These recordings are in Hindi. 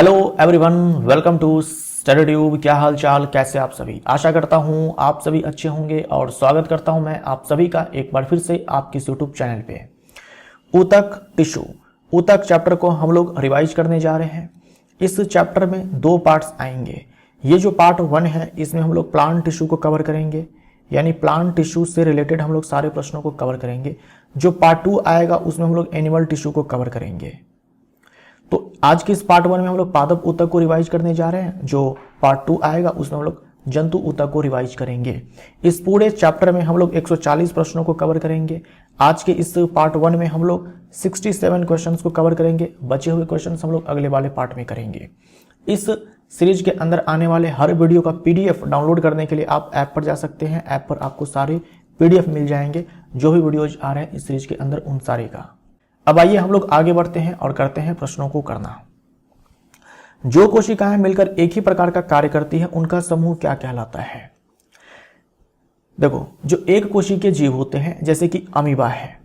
Hello everyone, welcome to study tube. क्या हाल चाल, कैसे आप सभी। आशा करता हूं आप सभी अच्छे होंगे और स्वागत करता हूं मैं आप सभी का एक बार फिर से आपके यूट्यूब चैनल पे। ऊतक टिश्यू, ऊतक चैप्टर को हम लोग रिवाइज करने जा रहे हैं। इस चैप्टर में दो पार्ट्स आएंगे। ये जो पार्ट 1 है इसमें हम लोग प्लांट टिश्यू को कवर करेंगे, यानी प्लांट टिश्यू से रिलेटेड हम लोग सारे प्रश्नों को कवर करेंगे। जो पार्ट 2 आएगा उसमें हम लोग एनिमल टिश्यू को कवर करेंगे। तो आज के इस पार्ट 1 में हम लोग पादप ऊतक को रिवाइज करने जा रहे हैं। जो पार्ट 2 आएगा उसमें हम लोग जंतु ऊतक को रिवाइज करेंगे। इस पूरे चैप्टर में हम लोग 140 प्रश्नों को कवर करेंगे। आज के इस पार्ट 1 में हम लोग 67 क्वेश्चंस को कवर करेंगे। बचे हुए क्वेश्चंस हम लोग अगले वाले पार्ट में करेंगे। इस सीरीज के अंदर आने वाले हर वीडियो का पीडीएफ डाउनलोड करने के लिए आप ऐप पर जा सकते हैं। ऐप पर आपको सारे पीडीएफ मिल जाएंगे, जो भी वीडियोज आ रहे हैं इस सीरीज के अंदर उन सारे का। अब आइए हम लोग आगे बढ़ते हैं और करते हैं प्रश्नों को करना। जो कोशिकाएं मिलकर एक ही प्रकार का कार्य करती है उनका समूह क्या कहलाता है। देखो, जो एक कोशिकीय जीव होते हैं जैसे कि अमीबा है,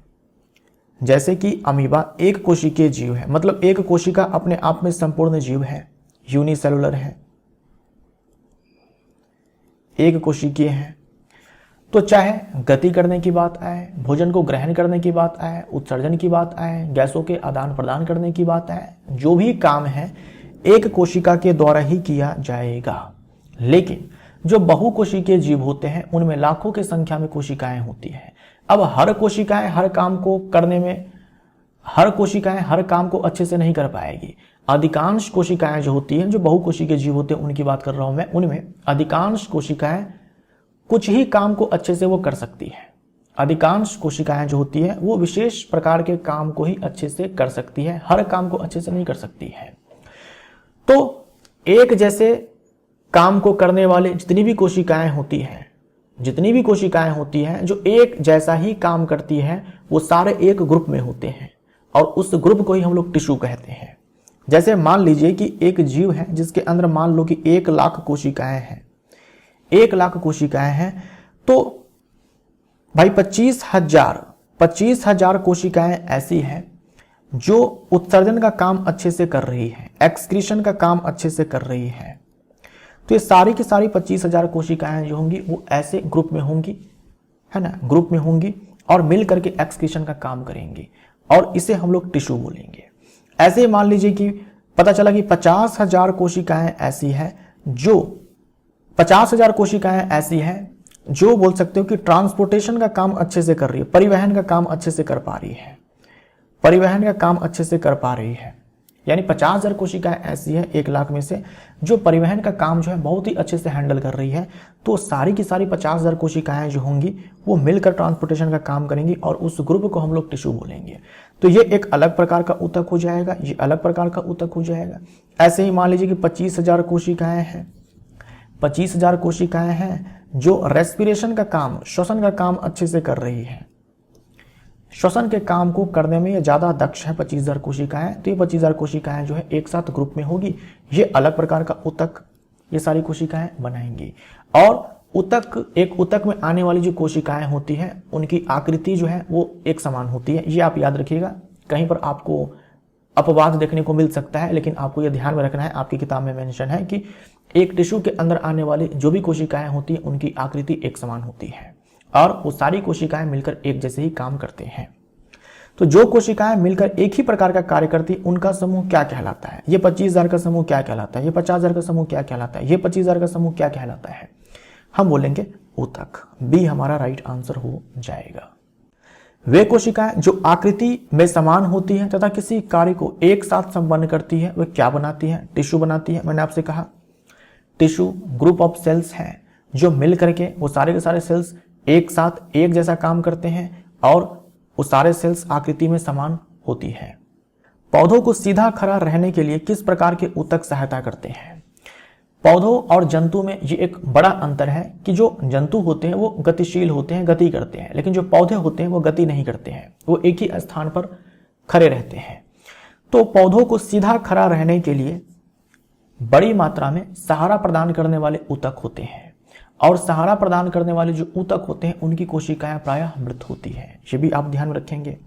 जैसे कि अमीबा एक कोशिकीय जीव है, मतलब एक कोशिका अपने आप में संपूर्ण जीव है, यूनिसेलुलर है, एक कोशिकीय है। तो चाहे गति करने की बात आए, भोजन को ग्रहण करने की बात आए, उत्सर्जन की बात आए, गैसों के आदान प्रदान करने की बात आए, जो भी काम है एक कोशिका के द्वारा ही किया जाएगा। लेकिन जो बहुकोशिकीय जीव होते हैं उनमें लाखों की संख्या में कोशिकाएं होती हैं। अब हर कोशिकाएं हर काम को करने में, हर कोशिकाएं हर काम को अच्छे से नहीं कर पाएगी। अधिकांश कोशिकाएं जो होती हैं, जो बहुकोशिकीय जीव होते हैं उनकी बात कर रहा हूं मैं, उनमें अधिकांश कोशिकाएं कुछ ही काम को अच्छे से वो कर सकती है। अधिकांश कोशिकाएं जो होती है वो विशेष प्रकार के काम को ही अच्छे से कर सकती है, हर काम को अच्छे से नहीं कर सकती है। तो एक जैसे काम को करने वाले जितनी भी कोशिकाएं होती हैं, जितनी भी कोशिकाएं होती हैं जो एक जैसा ही काम करती हैं, वो सारे एक ग्रुप में होते हैं और उस ग्रुप को ही हम लोग टिश्यू कहते हैं। जैसे मान लीजिए कि एक जीव है जिसके अंदर मान लो कि 1 लाख कोशिकाएं हैं, 1 लाख कोशिकाएं हैं। तो भाई 25,000 कोशिकाएं ऐसी हैं जो उत्सर्जन का काम अच्छे से कर रही है, एक्सक्रीशन का काम अच्छे से कर रही है। तो ये सारी की सारी 25,000 कोशिकाएं जो होंगी वो ऐसे ग्रुप में होंगी, है ना, ग्रुप में होंगी और मिल करके एक्सक्रीशन का काम करेंगी और इसे हम लोग टिश्यू बोलेंगे। ऐसे मान लीजिए कि पता चला कि 50,000 कोशिकाएं ऐसी हैं जो 50,000 कोशिकाएं ऐसी हैं जो बोल सकते हो कि ट्रांसपोर्टेशन का काम अच्छे से कर रही है, परिवहन का काम अच्छे से कर पा रही है, परिवहन का काम अच्छे से कर पा रही है। यानी 50,000 कोशिकाएं ऐसी है 1 लाख में से जो परिवहन का काम जो है बहुत ही अच्छे से हैंडल कर रही है। तो सारी की सारी 50,000 कोशिकाएं जो होंगी वो मिलकर ट्रांसपोर्टेशन का काम करेंगी और उस ग्रुप को हम लोग टिश्यू बोलेंगे। तो ये एक अलग प्रकार का ऊतक हो जाएगा, ये अलग प्रकार का ऊतक हो जाएगा। ऐसे ही मान लीजिए कि 25,000 कोशिकाएं हैं, 25,000 कोशिकाएं हैं जो रेस्पिरेशन का काम, श्वसन का काम अच्छे से कर रही है। श्वसन के काम को करने में ये ज़्यादा दक्ष है 25,000 कोशिकाएं। तो ये 25,000 कोशिकाएं जो है एक साथ ग्रुप में होगी, ये अलग प्रकार का ऊतक ये सारी कोशिकाएं बनाएंगी। और ऊतक, एक ऊतक में आने वाली जो कोशिकाएं होती हैं उनकी आकृति जो है वो एक समान होती है। ये आप याद रखिएगा, कहीं पर आपको अपवाद देखने को मिल सकता है, लेकिन आपको यह ध्यान में रखना है, आपकी किताब में मेंशन है कि एक टिश्यू के अंदर आने वाली जो भी कोशिकाएं होती हैं उनकी आकृति एक समान होती है और वो सारी कोशिकाएं मिलकर एक जैसे ही काम करते हैं। तो जो कोशिकाएं मिलकर एक ही प्रकार का कार्य करती है उनका समूह क्या कहलाता है। ये 25,000 का समूह क्या कहलाता है, ये 50,000 का समूह क्या कहलाता है, ये 25,000 का समूह क्या कहलाता है। हम बोलेंगे ऊतक। बी हमारा राइट आंसर हो जाएगा। वे कोशिकाएं जो आकृति में समान होती हैं तथा किसी कार्य को एक साथ संपन्न करती है वे क्या बनाती हैं, टिश्यू बनाती है। मैंने आपसे कहा टिश्यू ग्रुप ऑफ सेल्स हैं जो मिल करके वो सारे के सारे सेल्स एक साथ एक जैसा काम करते हैं और वो सारे सेल्स आकृति में समान होती है। पौधों को सीधा खड़ा रहने के लिए किस प्रकार के ऊतक सहायता करते हैं। पौधों और जंतु में ये एक बड़ा अंतर है कि जो जंतु होते हैं वो गतिशील होते हैं, गति करते हैं, लेकिन जो पौधे होते हैं वो गति नहीं करते हैं, वो एक ही स्थान पर खड़े रहते हैं। तो पौधों को सीधा खड़ा रहने के लिए बड़ी मात्रा में सहारा प्रदान करने वाले ऊतक होते हैं और सहारा प्रदान करने वाले जो ऊतक होते हैं उनकी कोशिकाएं प्रायः मृत होती है। ये भी आप ध्यान में रखेंगे,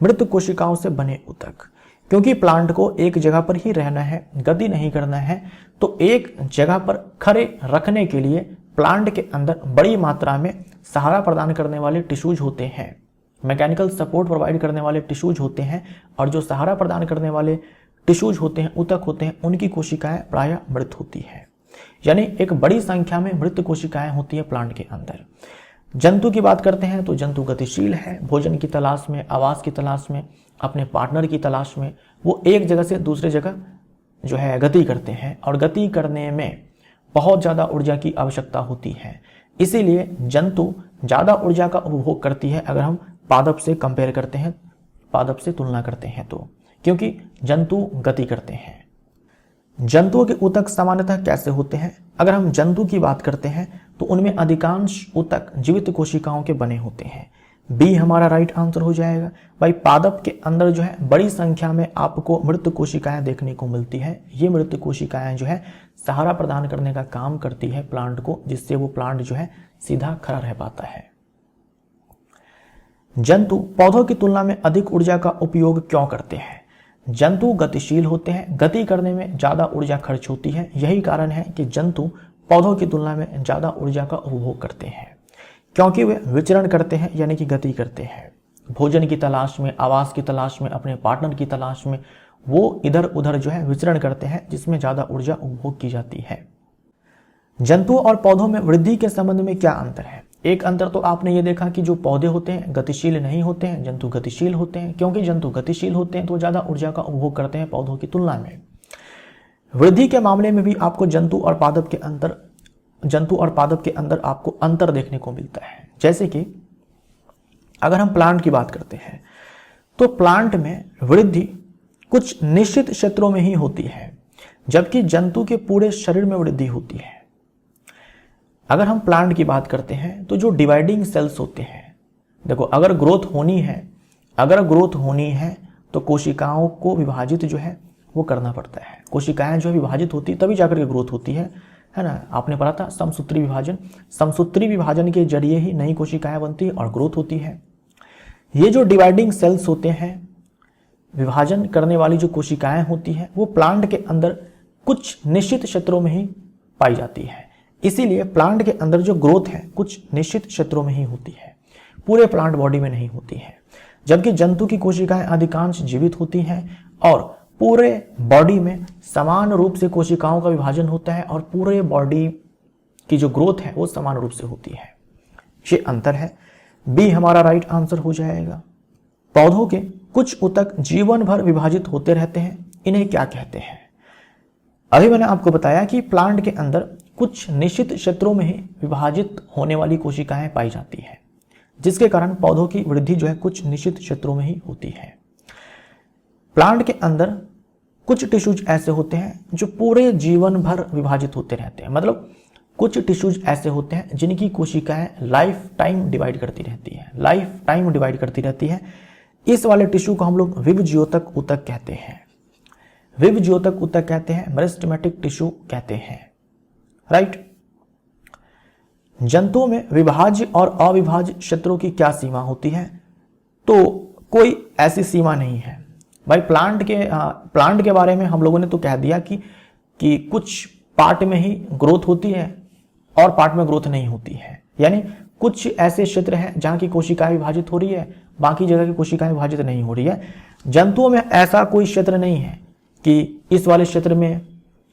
मृत कोशिकाओं से बने ऊतक। क्योंकि प्लांट को एक जगह पर ही रहना है, गति नहीं करना है, तो एक जगह पर खड़े रखने के लिए प्लांट के अंदर बड़ी मात्रा में सहारा प्रदान करने वाले टिश्यूज होते हैं, मैकेनिकल सपोर्ट प्रोवाइड करने वाले टिश्यूज होते हैं, और जो सहारा प्रदान करने वाले टिश्यूज होते हैं, ऊतक होते हैं, उनकी कोशिकाएं प्रायः मृत होती है। यानी एक बड़ी संख्या में मृत कोशिकाएं होती है प्लांट के अंदर। जंतु की बात करते हैं तो जंतु गतिशील है, भोजन की तलाश में, आवास की तलाश में, अपने पार्टनर की तलाश में वो एक जगह से दूसरे जगह जो है गति करते हैं, और गति करने में बहुत ज़्यादा ऊर्जा की आवश्यकता होती है। इसीलिए जंतु ज़्यादा ऊर्जा का उपभोग करती है अगर हम पादप से कंपेयर करते हैं, पादप से तुलना करते हैं तो, क्योंकि जंतु गति करते हैं। जंतुओं के ऊतक सामान्यतः कैसे होते हैं? अगर हम जंतु की बात करते हैं तो उनमें अधिकांश ऊतक जीवित कोशिकाओं के बने होते हैं। बी हमारा राइट आंसर हो जाएगा। भाई पादप के अंदर जो है बड़ी संख्या में आपको मृत कोशिकाएं देखने को मिलती है। ये मृत कोशिकाएं जो है सहारा प्रदान करने का काम करती है प्लांट को, जिससे वो प्लांट जो है सीधा खड़ा रह पाता है। जंतु पौधों की तुलना में अधिक ऊर्जा का उपयोग क्यों करते हैं? जंतु गतिशील होते हैं, गति करने में ज़्यादा ऊर्जा खर्च होती है। यही कारण है कि जंतु पौधों की तुलना में ज़्यादा ऊर्जा का उपभोग करते हैं, क्योंकि वे विचरण करते हैं, यानी कि गति करते हैं। भोजन की तलाश में, आवास की तलाश में, अपने पार्टनर की तलाश में वो इधर उधर जो है विचरण करते हैं, जिसमें ज़्यादा ऊर्जा उपभोग की जाती है। जंतुओं और पौधों में वृद्धि के संबंध में क्या अंतर है? एक अंतर तो आपने ये देखा कि जो पौधे होते हैं गतिशील नहीं होते हैं, जंतु गतिशील होते हैं। क्योंकि जंतु गतिशील होते हैं तो ज़्यादा ऊर्जा का उपभोग करते हैं पौधों की तुलना में। वृद्धि के मामले में भी आपको जंतु और पादप के अंदर आपको अंतर देखने को मिलता है। जैसे कि अगर हम प्लांट की बात करते हैं तो प्लांट में वृद्धि कुछ निश्चित क्षेत्रों में ही होती है, जबकि जंतु के पूरे शरीर में वृद्धि होती है। अगर हम प्लांट की बात करते हैं तो जो डिवाइडिंग सेल्स होते हैं, देखो अगर ग्रोथ होनी है तो कोशिकाओं को विभाजित जो है वो करना पड़ता है। कोशिकाएं जो विभाजित होती तभी जाकर के ग्रोथ होती है ना। आपने पढ़ा था समसूत्री विभाजन। समसूत्री विभाजन के जरिए ही नई कोशिकाएं बनती है और ग्रोथ होती है। ये जो डिवाइडिंग सेल्स होते हैं, विभाजन करने वाली जो कोशिकाएं होती हैं, वो प्लांट के अंदर कुछ निश्चित क्षेत्रों में ही पाई जाती है। इसीलिए प्लांट के अंदर जो ग्रोथ है कुछ निश्चित क्षेत्रों में ही होती है, पूरे प्लांट बॉडी में नहीं होती है। जबकि जंतु की कोशिकाएं अधिकांश जीवित होती हैं और पूरे बॉडी में समान रूप से कोशिकाओं का विभाजन होता है, और पूरे बॉडी की जो ग्रोथ है वो समान रूप से होती है। ये अंतर है। बी हमारा राइट आंसर हो जाएगा। पौधों के कुछ ऊतक जीवन भर विभाजित होते रहते हैं, इन्हें क्या कहते हैं? अभी मैंने आपको बताया कि प्लांट के अंदर कुछ निश्चित क्षेत्रों में ही विभाजित होने वाली कोशिकाएं पाई जाती है, जिसके कारण पौधों की वृद्धि जो है कुछ निश्चित क्षेत्रों में ही होती है। प्लांट के अंदर कुछ टिश्यूज ऐसे होते हैं जो पूरे जीवन भर विभाजित होते रहते हैं। मतलब कुछ टिश्यूज ऐसे होते हैं जिनकी कोशिकाएं लाइफ टाइम डिवाइड करती रहती है। इस वाले टिश्यू को हम लोग विभज्योतक ऊतक कहते हैं। विभज्योतक ऊतक कहते हैं, मेरिस्टेमेटिक टिश्यू कहते हैं। राइट। जंतुओं में विभाज्य और अविभाज्य क्षेत्रों की क्या सीमा होती है? तो कोई ऐसी सीमा नहीं है भाई। प्लांट के बारे में हम लोगों ने तो कह दिया कि कुछ पार्ट में ही ग्रोथ होती है और पार्ट में ग्रोथ नहीं होती है। यानी कुछ ऐसे क्षेत्र हैं जहां की कोशिकाएं विभाजित हो रही है, बाकी जगह की कोशिकाएं विभाजित नहीं हो रही है। जंतुओं में ऐसा कोई क्षेत्र नहीं है कि इस वाले क्षेत्र में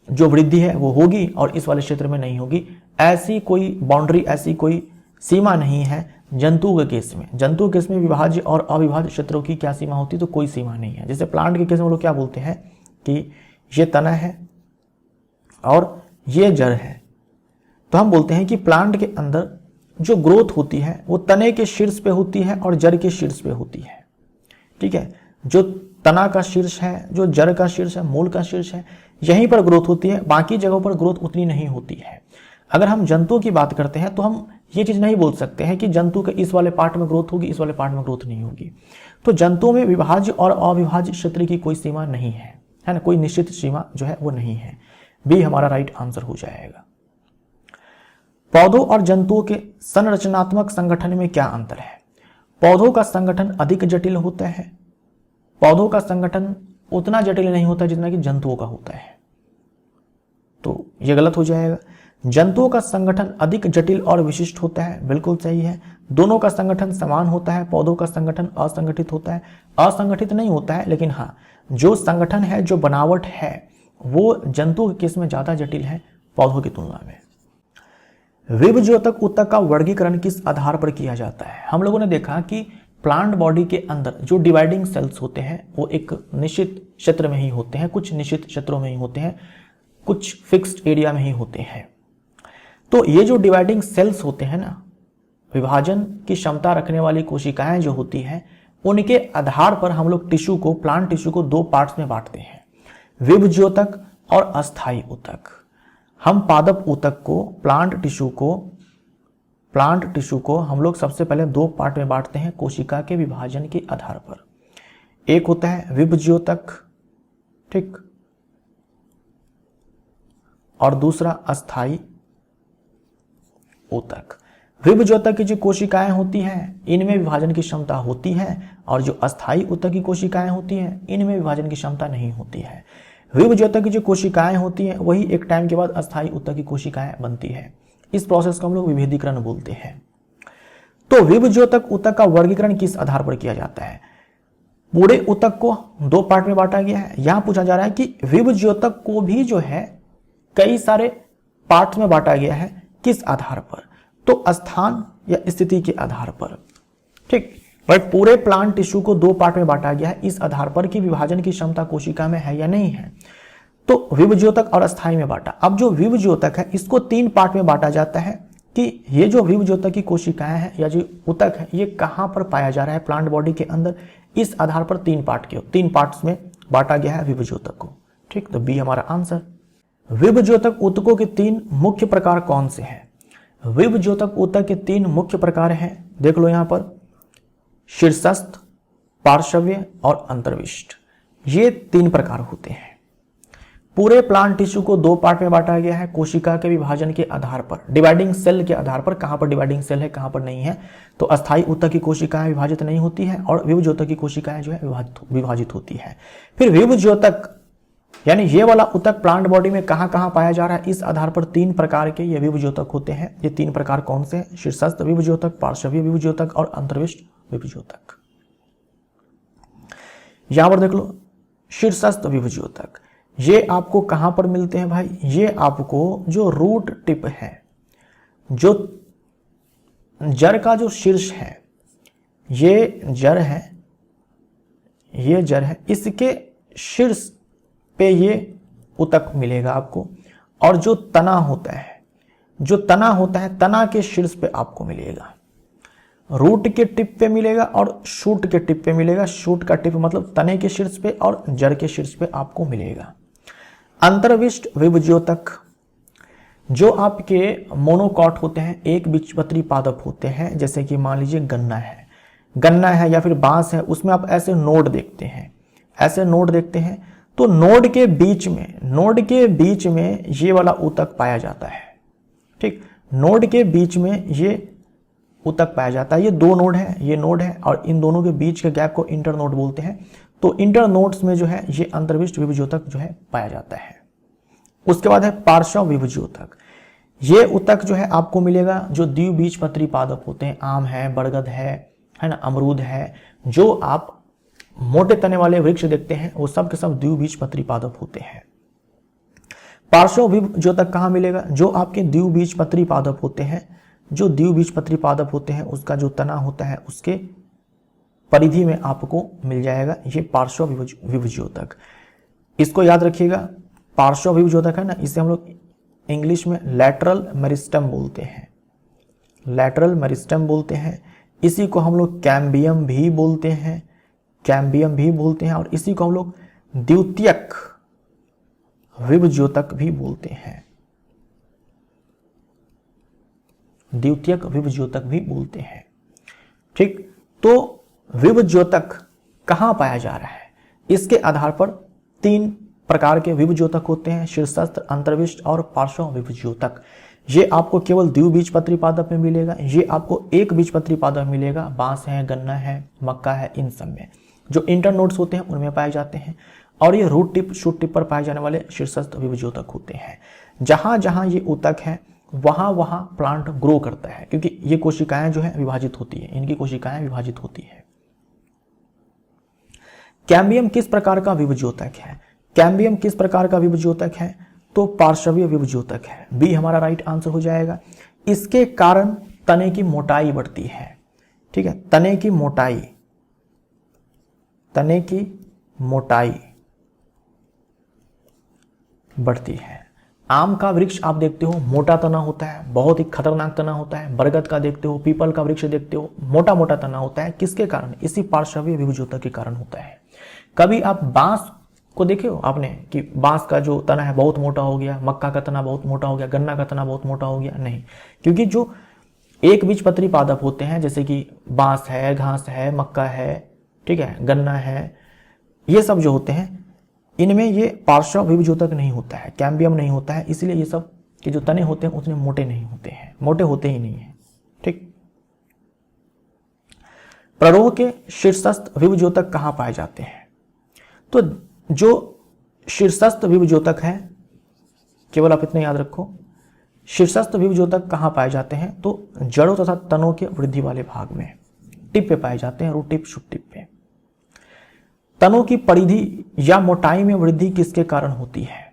जो वृद्धि है वो होगी और इस वाले क्षेत्र में नहीं होगी। ऐसी कोई बाउंड्री, ऐसी कोई सीमा नहीं है जंतु के केस में। जंतु के केस में विभाज्य और अविभाज्य क्षेत्रों की क्या सीमा होती है? तो कोई सीमा नहीं है। जैसे प्लांट के केस में हम लोग क्या बोलते हैं कि ये तना है और ये जड़ है, तो हम बोलते हैं कि प्लांट के अंदर जो ग्रोथ होती है वो तने के शीर्ष पे होती है और जड़ के शीर्ष पे होती है। ठीक है, जो तना का शीर्ष है, जो जड़ का शीर्ष है, मूल का शीर्ष है, यहीं पर ग्रोथ होती है, बाकी जगहों पर ग्रोथ उतनी नहीं होती है। अगर हम जंतुओं की बात करते हैं तो हम ये चीज नहीं बोल सकते हैं कि जंतु के इस वाले पार्ट में ग्रोथ होगी, इस वाले पार्ट में ग्रोथ नहीं होगी। तो जंतुओं में विभाज्य और अविभाज्य क्षेत्र की कोई सीमा नहीं है ना, कोई निश्चित सीमा जो है वो नहीं है। बी हमारा राइट आंसर हो जाएगा। पौधों और जंतुओं के संरचनात्मक संगठन में क्या अंतर है? पौधों का संगठन अधिक जटिल होता है, पौधों का संगठन उतना जटिल नहीं होता जितना कि जंतुओं का होता है, तो ये गलत हो जाएगा। जंतुओं का संगठन अधिक जटिल और विशिष्ट होता है, बिल्कुल सही है। दोनों का संगठन समान होता है, पौधों का संगठन असंगठित होता है, असंगठित नहीं होता है, लेकिन हाँ जो संगठन है, जो बनावट है, वो जंतुओं के केस में ज्यादा जटिल है पौधों की तुलना में। विभज्योतक ऊतक का वर्गीकरण किस आधार पर किया जाता है? हम लोगों ने देखा कि प्लांट बॉडी के अंदर जो डिवाइडिंग सेल्स होते हैं वो एक निश्चित क्षेत्र में ही होते हैं, कुछ निश्चित क्षेत्रों में ही होते हैं, कुछ फिक्स्ड एरिया में ही होते हैं। तो ये जो डिवाइडिंग सेल्स होते हैं ना, विभाजन की क्षमता रखने वाली कोशिकाएं जो होती हैं, उनके आधार पर हम लोग टिश्यू को, प्लांट टिश्यू को दो पार्ट्स में बांटते हैं, विभज्योतक और अस्थायी ऊतक। हम पादप ऊतक को, प्लांट टिश्यू को हम लोग सबसे पहले दो पार्ट में बांटते हैं कोशिका के विभाजन के आधार पर। एक होता है विभज्योतक, ठीक, और दूसरा अस्थायी ऊतक। विभज्योतक की जो कोशिकाएं होती हैं इनमें विभाजन की क्षमता होती है, और जो अस्थायी ऊतक की कोशिकाएं होती हैं इनमें विभाजन की क्षमता नहीं होती है। विभज्योतक की जो कोशिकाएं होती हैं वही एक टाइम के बाद अस्थायी ऊतक की कोशिकाएं बनती है। इस प्रोसेस को हम लोग विभेदीकरण बोलते हैं। तो विभज्योतक ऊतक का वर्गीकरण किस आधार पर किया जाता है? पूरे ऊतक को दो पार्ट में बांटा गया है। यहां पूछा जा रहा है कि विभज्योतक को भी जो है कई सारे पार्ट में बांटा गया है, किस आधार पर? तो स्थान या स्थिति के आधार पर, ठीक। बट पूरे प्लांट टिश्यू को दो पार्ट में बांटा गया है इस आधार पर कि विभाजन की क्षमता कोशिका में है या नहीं है। तो विभज्योतक और अस्थायी में बांटा। अब जो विभज्योतक है इसको तीन पार्ट में बांटा जाता है कि ये जो विभज्योतक की कोशिकाएं हैं या जो ऊतक है ये कहां पर पाया जा रहा है प्लांट बॉडी के अंदर, इस आधार पर तीन पार्ट्स में बांटा गया है विभज्योतक को, ठीक। तो बी हमारा आंसर। विभज्योतक ऊतकों के तीन मुख्य प्रकार कौन से हैं? विभज्योतक ऊतक के तीन मुख्य प्रकार हैं, देख लो यहां पर, शीर्षस्थ, पार्श्वीय और अंतर्विष्ट। ये तीन प्रकार होते हैं। पूरे प्लांट टिश्यू को दो पार्ट में बांटा गया है कोशिका के विभाजन के आधार पर, डिवाइडिंग सेल के आधार पर, कहां पर डिवाइडिंग सेल है कहां पर नहीं है। तो अस्थायी ऊतक की कोशिकाएं विभाजित नहीं होती है और विभज्योतक की कोशिकाएं जो है विभाजित होती है। फिर विभज्योतक यानी ये वाला ऊतक प्लांट बॉडी में कहां कहां पाया जा रहा है, इस आधार पर तीन प्रकार के ये विभज्योतक होते हैं। ये तीन प्रकार कौन से हैं? शीर्षस्थ विभज्योतक, पार्श्वीय विभज्योतक और अंतर्विष्ट विभज्योतक। यहां पर देख लो, शीर्षस्थ विभज्योतक ये आपको कहां पर मिलते हैं भाई? ये आपको जो रूट टिप है, जो जड़ का जो शीर्ष है, ये जड़ है, इसके शीर्ष पे ये ऊतक मिलेगा आपको। और जो तना होता है, तना के शीर्ष पे आपको मिलेगा। रूट के टिप पे मिलेगा और शूट के टिप पे मिलेगा। शूट का टिप मतलब तने के शीर्ष पे और जड़ के शीर्ष पे आपको मिलेगा। अंतर्विष्ट विभज्योतक जो आपके मोनोकॉट होते हैं, एक बीजपत्री पादप होते हैं, जैसे कि मान लीजिए गन्ना है या फिर बांस है, उसमें आप ऐसे नोड देखते हैं। तो नोड के बीच में ये वाला ऊतक पाया जाता है, ठीक। नोड के बीच में ये ऊतक पाया जाता है। ये दो नोड है, ये नोड है, और इन दोनों के बीच के गैप को इंटरनोड बोलते हैं। तो इंटरनोड्स में जो है ये अंतर्विष्ट विभज्योतक जो है पाया जाता है। उसके बाद है पार्श्व विभज्योतक। ये ऊतक जो है आपको मिलेगा जो द्विबीजपत्री पादप होते हैं, आम है, बरगद है ना, अमरूद है। जो आप मोटे तने वाले वृक्ष देखते हैं वो सब के सब द्विबीजपत्री पादप होते हैं। पार्श्व विभज्योतक कहाँ मिलेगा? जो आपके द्विबीजपत्री पादप होते हैं, उसका जो तना होता है उसके परिधि में आपको मिल जाएगा ये पार्श्व विभज्योतक। इसको याद रखिएगा, पार्श्व विभज्योतक है ना, इसे हम लोग इंग्लिश में लैटरल मेरिस्टेम बोलते हैं। इसी को हम लोग कैम्बियम भी बोलते हैं, और इसी को हम लोग द्वितीयक विभज्योतक भी बोलते हैं, ठीक। तो विभज्योतक कहां पाया जा रहा है, इसके आधार पर तीन प्रकार के विभज्योतक होते हैं, शीर्षस्थ, अंतर्विष्ट और पार्श्व विभज्योतक। ये आपको केवल द्विबीजपत्री पादप में मिलेगा, ये आपको एक बीजपत्री पादप में मिलेगा, बांस है, गन्ना है, मक्का है, इन सब में जो इंटरनोड्स होते हैं उनमें पाए जाते हैं। और ये रूट टिप शूट टिप पर पाए जाने वाले शीर्षस्थ विभज्योतक होते हैं। जहां जहां ये ऊतक है वहां वहां प्लांट ग्रो करता है, क्योंकि ये कोशिकाएं जो है विभाजित होती है, इनकी कोशिकाएं विभाजित होती है। कैम्बियम किस प्रकार का विभज्योतक है? कैम्बियम किस प्रकार का विभज्योतक है? तो पार्श्वीय विभज्योतक है। बी हमारा राइट आंसर हो जाएगा। इसके कारण तने की मोटाई बढ़ती है। ठीक है, तने की मोटाई बढ़ती है। आम का वृक्ष आप देखते हो मोटा तना होता है, बहुत ही खतरनाक तना होता है। बरगद का देखते हो, पीपल का वृक्ष देखते हो, मोटा मोटा तना होता है। किसके कारण? इसी पार्श्वीय विभज्योतक के कारण होता है। कभी आप बांस को देखे हो आपने कि बांस का जो तना है बहुत मोटा हो गया, मक्का का तना बहुत मोटा हो गया, गन्ना का तना बहुत मोटा हो गया? नहीं, क्योंकि जो एक बीजपत्री पादप होते हैं जैसे कि बांस है, घास है, मक्का है, ठीक है, गन्ना है, ये सब जो होते हैं इनमें ये पार्श्व विभज्योतक नहीं होता है, कैम्बियम नहीं होता है, इसलिए ये सब के जो तने होते हैं उतने मोटे नहीं होते हैं, मोटे होते ही नहीं है। ठीक, प्ररोह के शीर्षस्थ विभज्योतक कहां पाए जाते हैं? तो जो शीर्षस्थ विभज्योतक है, केवल आप इतना याद रखो, शीर्षस्थ विभज्योतक कहां पाए जाते हैं? तो जड़ों तथा तनों के वृद्धि वाले भाग में, टिप पे पाए जाते हैं, रूट टिप शूट टिप पे। तनों की परिधि या मोटाई में वृद्धि किसके कारण होती है?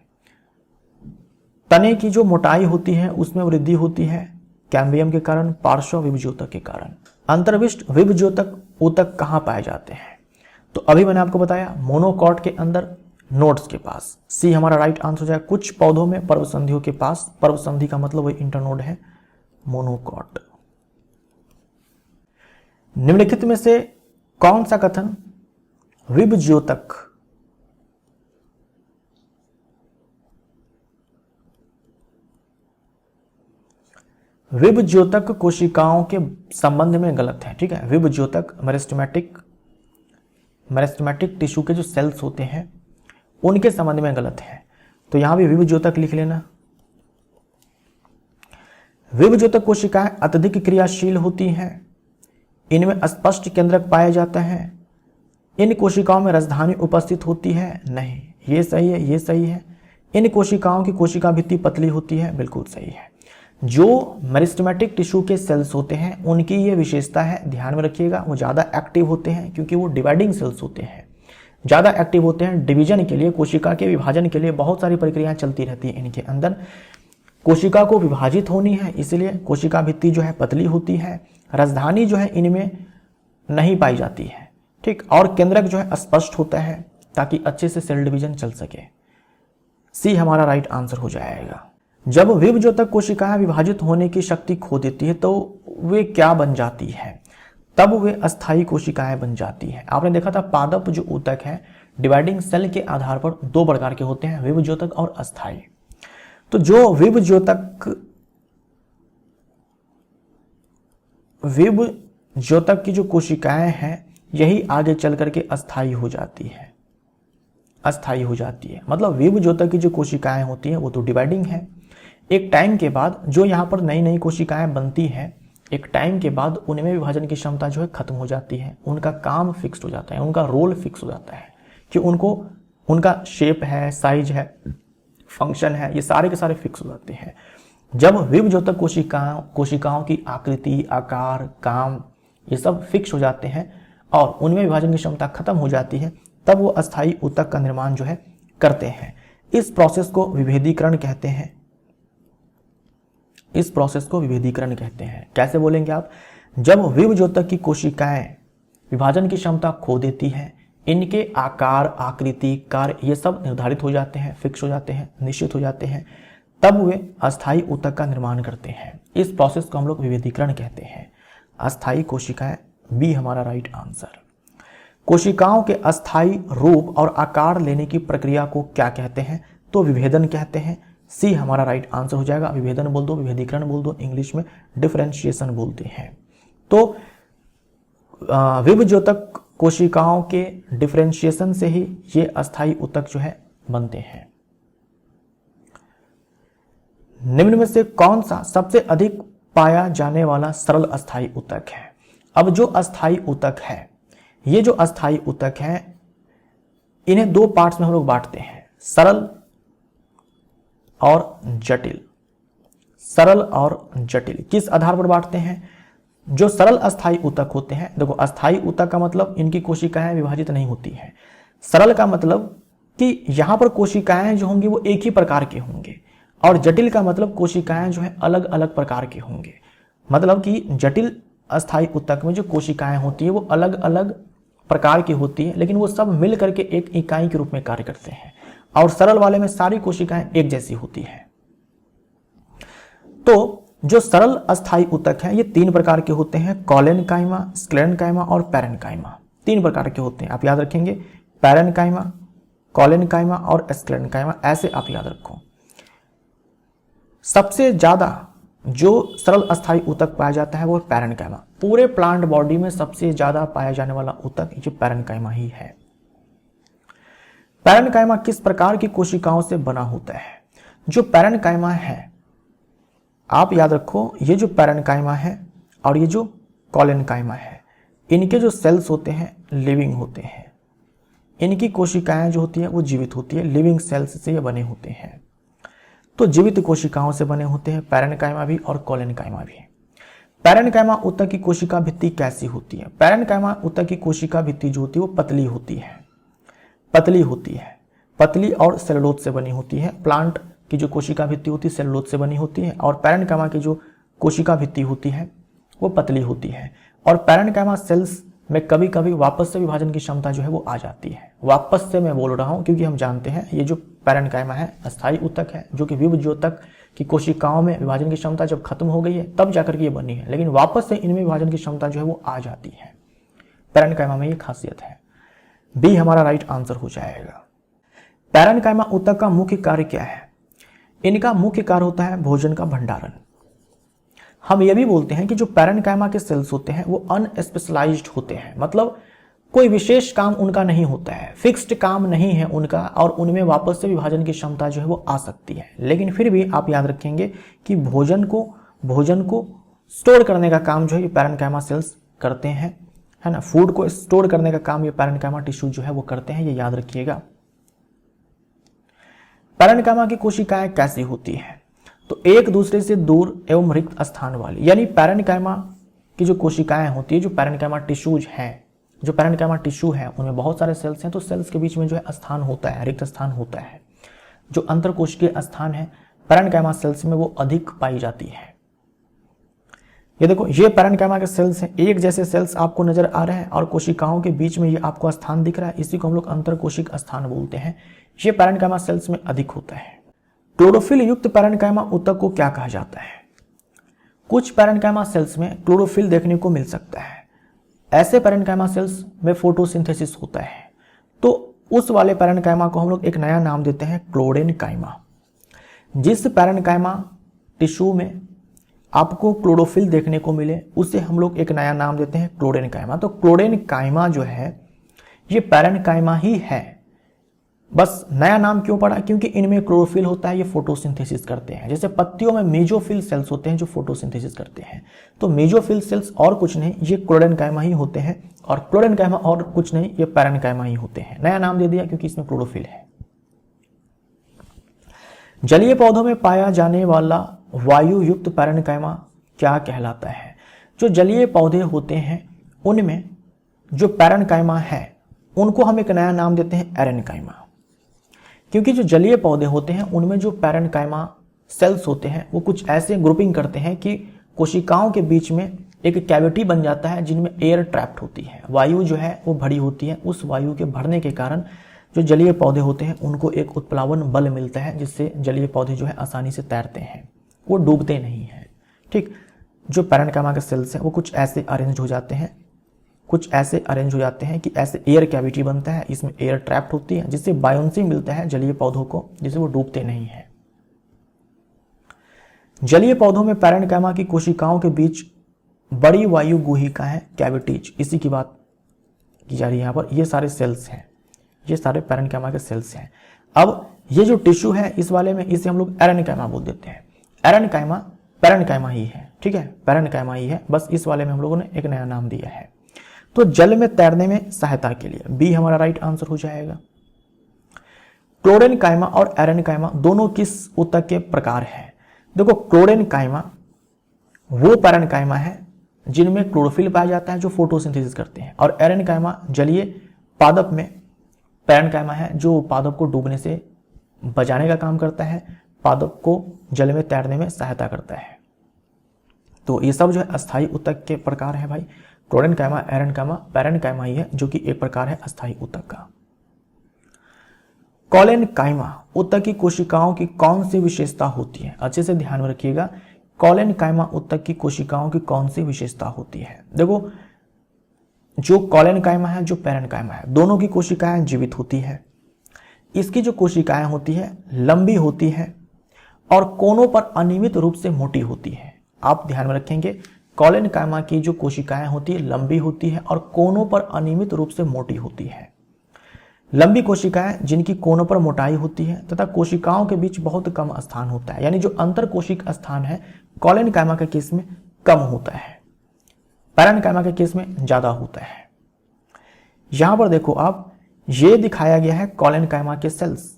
तने की जो मोटाई होती है उसमें वृद्धि होती है कैम्बियम के कारण, पार्श्व विभज्योतक के कारण। अंतर्विष्ट विभज्योतक ऊतक कहां पाए जाते हैं? तो अभी मैंने आपको बताया मोनोकॉट के अंदर, नोड्स के पास। सी हमारा राइट आंसर हो जाएगा। कुछ पौधों में पर्वसंधियों के पास, पर्वसंधि का मतलब वही इंटरनोड है, मोनोकॉट। निम्नलिखित में से कौन सा कथन विभज्योतक कोशिकाओं के संबंध में गलत है? ठीक है, विभज्योतक मेरिस्टेमेटिक टिश्यू के जो सेल्स होते हैं उनके संबंध में गलत है। तो यहां भी विभज्योतक लिख लेना। विभज्योतक कोशिकाएं अत्यधिक क्रियाशील होती हैं, इनमें स्पष्ट केंद्रक पाया जाता है। इन कोशिकाओं में राजधानी उपस्थित होती है? नहीं, ये सही है, ये सही है। इन कोशिकाओं की कोशिका भित्ति पतली होती है? बिल्कुल सही है। जो मेरिस्टेमेटिक टिश्यू के सेल्स होते हैं उनकी ये विशेषता है, ध्यान में रखिएगा, वो ज़्यादा एक्टिव होते हैं क्योंकि वो डिवाइडिंग सेल्स होते हैं, ज़्यादा एक्टिव होते हैं डिवीजन के लिए, कोशिका के विभाजन के लिए बहुत सारी प्रक्रियाएं चलती रहती हैं इनके अंदर। कोशिका को विभाजित होनी है इसलिए कोशिका भित्ति जो है पतली होती है, राजधानी जो है इनमें नहीं पाई जाती है। ठीक, और केंद्रक जो है स्पष्ट होता है ताकि अच्छे से सेल डिवीजन चल सके। सी हमारा राइट आंसर हो जाएगा। जब विभज्योतक कोशिकाएं विभाजित होने की शक्ति खो देती है तो वे क्या बन जाती है? तब वे अस्थायी कोशिकाएं बन जाती है। आपने देखा था पादप जो ऊतक है डिवाइडिंग सेल के आधार पर दो प्रकार के होते हैं, विभज्योतक और अस्थायी। तो जो विभज्योतक की जो कोशिकाएं हैं यही आगे चल करके अस्थायी हो जाती है, अस्थायी हो जाती है। मतलब विभज्योतक की जो कोशिकाएं होती हैं वो तो डिवाइडिंग है, एक टाइम के बाद जो यहाँ पर नई नई कोशिकाएं बनती हैं, एक टाइम के बाद उनमें विभाजन की क्षमता जो है खत्म हो जाती है, उनका काम फिक्स हो जाता है, उनका रोल फिक्स हो जाता है कि उनको उनका शेप है, साइज है, फंक्शन है, ये सारे के सारे फिक्स हो जाते हैं। जब विभज्योतक कोशिकाओं की आकृति, आकार, काम ये सब फिक्स हो जाते हैं और उनमें विभाजन की क्षमता खत्म हो जाती है, तब वो अस्थायी ऊतक का निर्माण जो है करते हैं। इस प्रोसेस को विभेदीकरण कहते हैं। इस प्रोसेस को विभेदीकरण कहते हैं। कैसे बोलेंगे आप? जब विभज्योतक की कोशिकाएं विभाजन की क्षमता खो देती हैं, इनके आकार, आकृति, कार्य ये सब निर्धारित हो जाते हैं, फिक्स हो जाते हैं, निश्चित हो जाते हैं, तब वे अस्थायी ऊतक का निर्माण करते हैं। इस प्रोसेस को हम लोग विभेदीकरण कहते हैं। अस्थायी कोशिकाएं, बी हमारा राइट आंसर। कोशिकाओं के अस्थायी रूप और आकार लेने की प्रक्रिया को क्या कहते हैं? तो विभेदन कहते हैं। सी हमारा राइट आंसर हो जाएगा। विभेदन बोल दो, विभेदीकरण बोल दो, इंग्लिश में डिफरेंशिएशन बोलते हैं। तो विभज्योतक कोशिकाओं के डिफरेंशिएशन से ही ये अस्थायी ऊतक जो है बनते हैं। निम्न में से कौन सा सबसे अधिक पाया जाने वाला सरल अस्थायी ऊतक है? अब जो अस्थायी ऊतक है, ये जो अस्थायी ऊतक है इन्हें दो पार्ट्स में हम लोग बांटते हैं, सरल और जटिल। सरल और जटिल किस आधार पर बांटते हैं? जो सरल अस्थायी ऊतक होते हैं, देखो अस्थायी ऊतक का मतलब इनकी कोशिकाएं विभाजित नहीं होती हैं। सरल का मतलब कि यहां पर कोशिकाएं जो होंगी वो एक ही प्रकार के होंगे, और जटिल का मतलब कोशिकाएं जो है अलग अलग प्रकार के होंगे। मतलब कि जटिल अस्थायी ऊतक में जो कोशिकाएं होती है वो अलग अलग प्रकार की होती है, लेकिन वो सब मिल करके एक इकाई के रूप में कार्य करते हैं। और सरल वाले में सारी कोशिकाएं एक जैसी होती है। तो जो सरल अस्थायी ऊतक हैं ये तीन प्रकार के होते हैं, कॉलेनकाइमा, स्क्लेरेनकाइमा और पैरेन्काइमा। तीन प्रकार के होते हैं, आप याद रखेंगे, पैरेन्काइमा, कॉलेनकाइमा और स्क्लेरेनकाइमा, ऐसे आप याद रखो। सबसे ज्यादा जो सरल अस्थायी ऊतक पाया जाता है वो पैरेन्काइमा। पूरे प्लांट बॉडी में सबसे ज्यादा पाया जाने वाला ऊतक ये पैरेन्काइमा ही है। पैरेन्काइमा किस प्रकार की कोशिकाओं से बना होता है? जो पैरेन्काइमा है, आप याद रखो, ये जो पैरेन्काइमा है और ये जो कॉलेनकाइमा है, इनके जो सेल्स होते हैं लिविंग होते हैं। इनकी कोशिकाएं जो होती हैं वो जीवित होती है, लिविंग सेल्स से ये बने होते हैं। तो जीवित कोशिकाओं से बने होते हैं पैरेन्काइमा भी और कॉलेनकाइमा भी। पैरेन्काइमा ऊतक की कोशिका भित्ति कैसी होती है? पैरेन्काइमा ऊतक की कोशिका भित्ति जो होती है वो पतली होती है, पतली होती है, पतली और सेलुलोज से बनी होती है। प्लांट की जो कोशिका भित्ति होती है सेलुलोज से बनी होती है, और पैरेन्काइमा की जो कोशिका भित्ति होती है वो पतली होती है। और पैरेन्काइमा सेल्स में कभी कभी वापस से विभाजन की क्षमता जो है वो आ जाती है। वापस से मैं बोल रहा हूं क्योंकि हम जानते हैं ये जो पैरेन्काइमा है अस्थायी ऊतक है, जो कि विभज्योतक की कोशिकाओं में विभाजन की क्षमता जब खत्म हो गई है तब जाकर के ये बनी है, लेकिन वापस से इनमें विभाजन की क्षमता जो है वो आ जाती है। पैरेन्काइमा में ये खासियत है। बी हमारा राइट आंसर हो जाएगा। पैरेन्काइमा ऊतक का मुख्य कार्य क्या है? इनका मुख्य कार्य होता है भोजन का भंडारण। हम ये भी बोलते हैं कि जो पैरेन्काइमा के सेल्स होते हैं वो अनस्पेशलाइज्ड होते हैं, मतलब कोई विशेष काम उनका नहीं होता है, फिक्स्ड काम नहीं है उनका, और उनमें वापस से विभाजन की क्षमता जो है वो आ सकती है। लेकिन फिर भी आप याद रखेंगे कि भोजन को स्टोर करने का काम जो है ये पैरेन्काइमा सेल्स करते हैं, है ना। फूड को स्टोर करने का काम ये पैरेन्काइमा टिश्यू जो है वो करते हैं, ये याद रखिएगा। पैरेन्काइमा की कोशिकाएं कैसी होती है? तो एक दूसरे से दूर एवं रिक्त स्थान वाली, यानी पैरेन्काइमा की जो कोशिकाएं होती है, जो पैरेन्काइमा टिश्यूज हैं, जो पैरेन्काइमा टिश्यू है उनमें बहुत सारे सेल्स हैं, तो सेल्स के बीच में जो है स्थान होता है, रिक्त स्थान होता है। जो अंतरकोशिकीय स्थान है पैरेन्काइमा सेल्स में वो अधिक पाई जाती है। ये देखो, ये पैरेन्काइमा के सेल्स हैं, एक जैसे सेल्स आपको नजर आ रहे हैं और कोशिकाओं के बीच में ये आपको स्थान दिख रहा है, इसी को हम लोग अंतरकोशिक स्थान बोलते हैं। ये पैरेन्काइमा सेल्स में अधिक होता है। क्लोरोफिल युक्त पैरेन्काइमा ऊतक को क्या कहा जाता है? कुछ पैरेन्काइमा सेल्स में क्लोरोफिल देखने को मिल सकता है। ऐसे पैरेन्काइमा सेल्स में फोटोसिंथेसिस होता है, तो उस वाले पैरेन्काइमा को हम लोग एक नया नाम देते हैं क्लोरेनकाइमा। जिस पैरेन्काइमा टिश्यू में आपको क्लोरोफिल देखने को मिले उसे हम लोग एक नया नाम देते हैं क्लोरेनकाइमा। तो क्लोरेनकाइमा जो है ये पैरेन्काइमा ही है, बस नया नाम क्यों पड़ा? क्योंकि इनमें क्लोरोफिल होता है, ये फोटोसिंथेसिस करते हैं। जैसे पत्तियों में मेजोफिल सेल्स होते हैं जो फोटोसिंथेसिस करते हैं, तो मेजोफिल सेल्स और कुछ नहीं, ये क्लोरेनकाइमा ही होते हैं, और क्लोरेनकाइमा और कुछ नहीं, ये पैरेन्काइमा ही होते हैं। नया नाम दे दिया क्योंकि इसमें क्लोरोफिल है। जलीय पौधों में पाया जाने वाला वायु युक्त पैरेन्काइमा क्या कहलाता है? जो जलीय पौधे होते हैं उनमें जो पैरेन्काइमा है उनको हम एक नया नाम देते हैं एरेन्काइमा। क्योंकि जो जलीय पौधे होते हैं उनमें जो पैरेन्काइमा सेल्स होते हैं वो कुछ ऐसे ग्रुपिंग करते हैं कि कोशिकाओं के बीच में एक कैविटी बन जाता है जिनमें एयर ट्रैप्ड होती है, वायु जो है वो भरी होती है। उस वायु के भरने के कारण जो जलीय पौधे होते हैं उनको एक उत्प्लावन बल मिलता है, जिससे जलीय पौधे जो है आसानी से तैरते हैं, वो डूबते नहीं हैं। ठीक, जो पैरेन्काइमा के सेल्स हैं वो कुछ ऐसे अरेंज हो जाते हैं, कुछ ऐसे अरेंज हो जाते हैं कि ऐसे एयर कैविटी बनता है, इसमें एयर ट्रैप्ड होती है, जिससे बायोन्सी मिलता है जलीय पौधों को, जिससे वो डूबते नहीं हैं। जलीय पौधों में पैरेन्काइमा की कोशिकाओं के बीच बड़ी वायु गुहिका है, कैविटीज, इसी की बात की जा रही है यहाँ पर। ये सारे सेल्स हैं, ये सारे पैरेन्काइमा के सेल्स हैं। अब ये जो टिश्यू है इस वाले में, इसे हम लोग एरेन्काइमा बोल देते हैं। एरेन्काइमा पैरेन्काइमा ही है, ठीक है, पैरेन्काइमा ही है, बस इस वाले में हम लोगों ने एक नया नाम दिया है। तो जल में तैरने में सहायता के लिए बी हमारा राइट आंसर हो जाएगा। क्लोरेनकाइमा और एरेनकाइमा दोनों किस ऊतक के प्रकार हैं? देखो, क्लोरेनकाइमा वो पैरेनकाइमा है जिनमें क्लोरोफिल पाया जाता है जो फोटोसिंथेसिस करते हैं, और एरेनकाइमा जलीय पादप में पैरेनकाइमा है जो पादप को डूबने से बचाने का काम करता है, पादप को जल में तैरने में सहायता करता है। तो ये सब जो है अस्थायी ऊतक के प्रकार है भाई। क्लोरेनकाइमा, एरेनकाइमा, पैरेनकाइमा ही है जो कि एक प्रकार है अस्थायी ऊतक का। कॉलेनकाइमा ऊतक की कोशिकाओं की कौन सी विशेषता होती है? अच्छे से ध्यान में रखिएगा, कॉलेनकाइमा ऊतक की कोशिकाओं की कौन सी विशेषता होती है? देखो, जो कॉलेनकाइमा है, जो पैरेनकाइमा है, दोनों की कोशिकाएं जीवित होती है। इसकी जो कोशिकाएं होती है लंबी होती है और कोनों पर अनियमित रूप से मोटी होती है। आप ध्यान में रखेंगे, कॉलेनकाइमा की जो कोशिकाएं होती है लंबी होती है और कोनों पर अनियमित रूप से मोटी होती है। लंबी कोशिकाएं जिनकी कोनों पर मोटाई होती है तथा कोशिकाओं के बीच बहुत कम स्थान होता है, यानी जो अंतर कोशिक स्थान है कॉलेनकाइमा के केस में कम होता है, पैरेनकाइमा के केस में ज्यादा होता है। यहां पर देखो आप, ये दिखाया गया है कॉलेनकाइमा के सेल्स।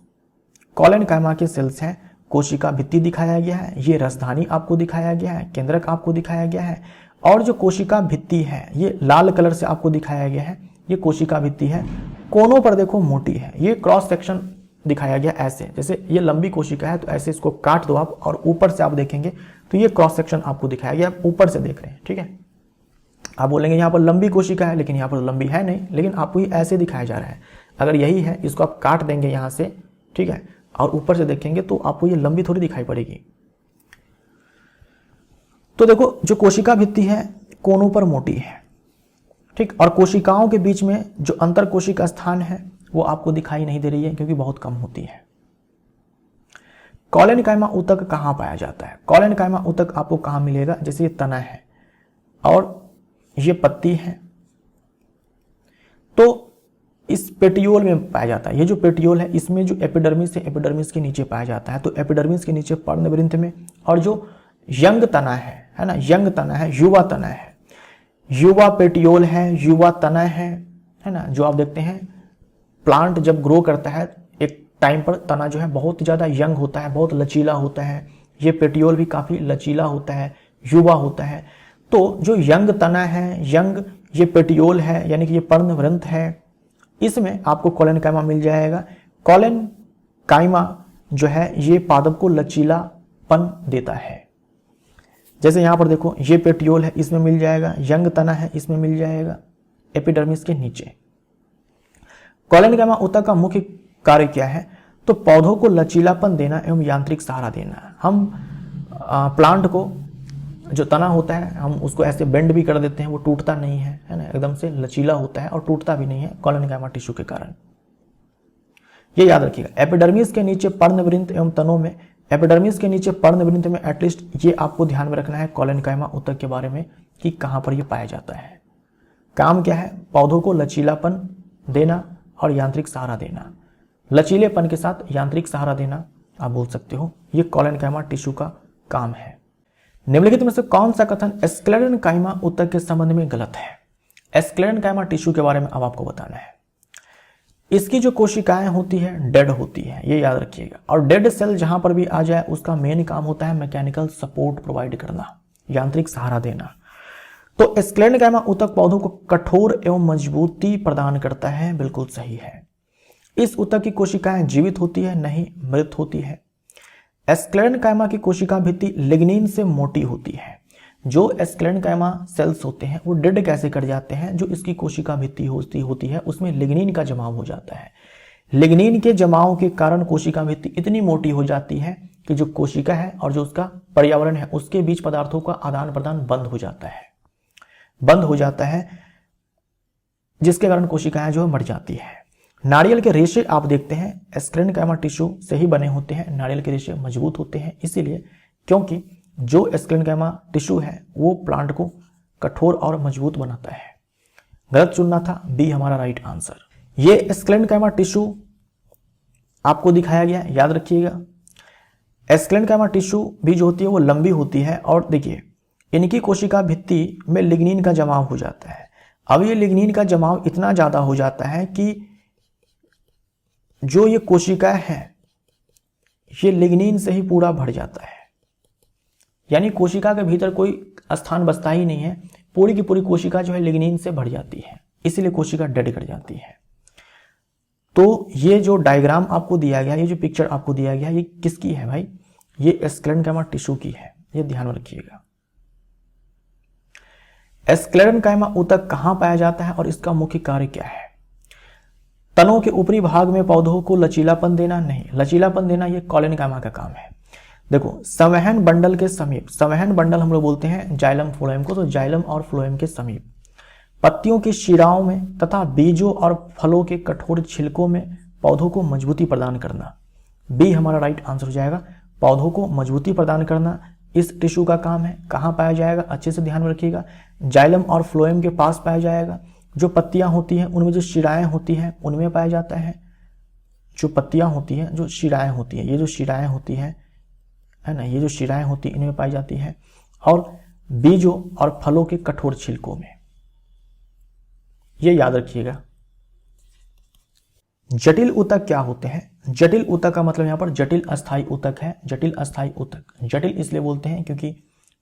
कॉलेनकाइमा के सेल्स हैं, कोशिका भित्ति दिखाया गया है, ये रसधानी आपको दिखाया गया है, केंद्रक आपको दिखाया गया है, और जो कोशिका भित्ति है ये लाल कलर से आपको दिखाया गया है, ये कोशिका भित्ति है। कोनों पर देखो मोटी है, ये क्रॉस सेक्शन दिखाया गया ऐसे, जैसे ये लंबी कोशिका है तो ऐसे इसको काट दो आप, और ऊपर से आप देखेंगे तो ये क्रॉस सेक्शन आपको दिखाया गया, आप ऊपर से देख रहे हैं, ठीक है। आप बोलेंगे यहाँ पर लंबी कोशिका है, लेकिन यहाँ पर लंबी है नहीं, लेकिन आपको ये ऐसे दिखाया जा रहा है। अगर यही है, इसको आप काट देंगे यहाँ से, ठीक है, और ऊपर से देखेंगे तो आपको ये लंबी थोड़ी दिखाई पड़ेगी। तो देखो, जो कोशिका भित्ति है कोनों पर मोटी है, ठीक, और कोशिकाओं के बीच में जो अंतर कोशिका स्थान है वो आपको दिखाई नहीं दे रही है क्योंकि बहुत कम होती है। कॉलेनकाइमा ऊतक कहाँ पाया जाता है? कॉलेनकाइमा ऊतक आपको कहाँ मिलेगा? जैसे ये तना है और ये पत्ती है, तो इस पेटियोल में पाया जाता है। ये जो पेटियोल है इसमें जो एपिडर्मिस है, एपिडर्मिस के नीचे पाया जाता है, तो एपिडर्मिस के नीचे पर्णवृंत में। और जो यंग तना है ना, यंग तना है, युवा तना है, युवा पेटियोल है, युवा तना है ना, जो आप देखते हैं प्लांट जब ग्रो करता है एक टाइम पर तना जो है बहुत ज़्यादा यंग होता है, बहुत लचीला होता है। ये पेटियोल भी काफ़ी लचीला होता है, युवा होता है। तो जो यंग तना है, यंग ये पेटियोल है, यानी कि ये पर्णवृंत है, इसमें आपको कॉलेनकाइमा मिल जाएगा। कॉलेनकाइमा जो है ये पादप को लचीलापन देता है। जैसे यहाँ पर देखो, ये पेटियोल है, इसमें मिल जाएगा, यंग तना है, इसमें मिल जाएगा एपिडर्मिस के नीचे। कॉलेनकाइमा ऊतक का मुख्य कार्य क्या है? तो पौधों को लचीलापन देना एवं यांत्रिक सहारा देना। हम प्लांट को जो तना होता है हम उसको ऐसे बेंड भी कर देते हैं, वो टूटता नहीं है ना, एकदम से लचीला होता है और टूटता भी नहीं है कॉलेनकाइमा टिश्यू के कारण। ये याद रखिएगा। एपिडर्मिस के नीचे पर्णवृंत एवं तनों में, एपिडर्मिस के नीचे पर्णवृंत में एटलीस्ट ये आपको ध्यान में रखना है कॉलेनकाइमा ऊतक के बारे में कि कहाँ पर ये पाया जाता है। काम क्या है? पौधों को लचीलापन देना और यांत्रिक सहारा देना। लचीलेपन के साथ यांत्रिक सहारा देना आप बोल सकते हो, ये कॉलेनकाइमा टिश्यू का काम है। निम्नलिखित में से कौन सा कथन स्क्लेरेनकाइमा ऊतक के संबंध में गलत है? स्क्लेरेनकाइमा टिश्यू के बारे में अब आपको बताना है। इसकी जो कोशिकाएं होती है डेड होती है, ये याद रखिएगा। और डेड सेल जहां पर भी आ जाए उसका मेन काम होता है मैकेनिकल सपोर्ट प्रोवाइड करना, यांत्रिक सहारा देना। तो स्क्लेरेनकाइमा ऊतक पौधों को कठोर एवं मजबूती प्रदान करता है, बिल्कुल सही है। इस ऊतक की कोशिकाएं जीवित होती है, नहीं मृत होती है। स्क्लेरेनकाइमा की कोशिका भित्ति लिग्निन से मोटी होती है। जो स्क्लेरेनकाइमा सेल्स होते हैं वो डेड कैसे कर जाते हैं? जो इसकी कोशिका भित्ति होती है उसमें लिग्निन का जमाव हो जाता है। लिग्निन के जमाव के कारण कोशिका भित्ति इतनी मोटी हो जाती है कि जो कोशिका है और जो उसका पर्यावरण है उसके बीच पदार्थों का आदान प्रदान बंद हो जाता है, जिसके कारण कोशिकाएं जो मर जाती है। नारियल के रेशे आप देखते हैं स्क्लेरेनकाइमा टिश्यू से ही बने होते हैं। नारियल के रेशे मजबूत होते हैं इसीलिए, क्योंकि जो स्क्लेरेनकाइमा टिश्यू है वो प्लांट को कठोर और मजबूत बनाता है। गलत चुनना था, बी हमारा राइट आंसर। ये स्क्लेरेनकाइमा टिश्यू आपको दिखाया गया, याद रखिएगा। स्क्लेरेनकाइमा टिश्यू भी जो होती है वो लंबी होती है और देखिए इनकी कोशिका भित्ति में लिग्निन का जमाव हो जाता है। अब ये लिग्निन का जमाव इतना ज्यादा हो जाता है कि जो ये कोशिका है ये लिग्निन से ही पूरा भर जाता है, यानी कोशिका के भीतर कोई स्थान बचता ही नहीं है, पूरी की पूरी कोशिका जो है लिग्निन से भर जाती है, इसीलिए कोशिका डेड कर जाती है। तो ये जो डायग्राम आपको दिया गया, ये जो पिक्चर आपको दिया गया, ये किसकी है भाई? ये स्क्लेरेन्काइमा टिश्यू की है, ये ध्यान में रखिएगा। स्क्लेरेन्काइमा ऊतक कहां पाया जाता है और इसका मुख्य कार्य क्या है? तनों के ऊपरी भाग में पौधों को लचीलापन देना? नहीं, लचीलापन देना ये कॉलेनकाइमा का काम है। देखो, संवहन बंडल के समीप, संवहन बंडल हम लोग बोलते हैं जाइलम फ्लोएम को, तो जाइलम और फ्लोएम के समीप पत्तियों की शिराओं में तथा बीजों और फलों के कठोर छिलकों में पौधों को मजबूती प्रदान करना। बी हमारा राइट आंसर हो जाएगा। पौधों को मजबूती प्रदान करना इस टिश्यू का काम है। कहाँ पाया जाएगा? अच्छे से ध्यान में रखिएगा, जाइलम और फ्लोएम के पास पाया जाएगा। जो पत्तियां होती हैं उनमें जो शिराएं होती हैं उनमें पाया जाता है। जो पत्तियां होती हैं, जो शिराएं होती हैं, ये जो शिराएं होती हैं है ना, ये जो शिराएं होती हैं इनमें पाई जाती है, और बीजों और फलों के कठोर छिलकों में। ये याद रखिएगा। जटिल ऊतक क्या होते हैं? जटिल ऊतक का मतलब यहां पर जटिल अस्थायी ऊतक है। जटिल अस्थायी ऊतक जटिल इसलिए बोलते हैं क्योंकि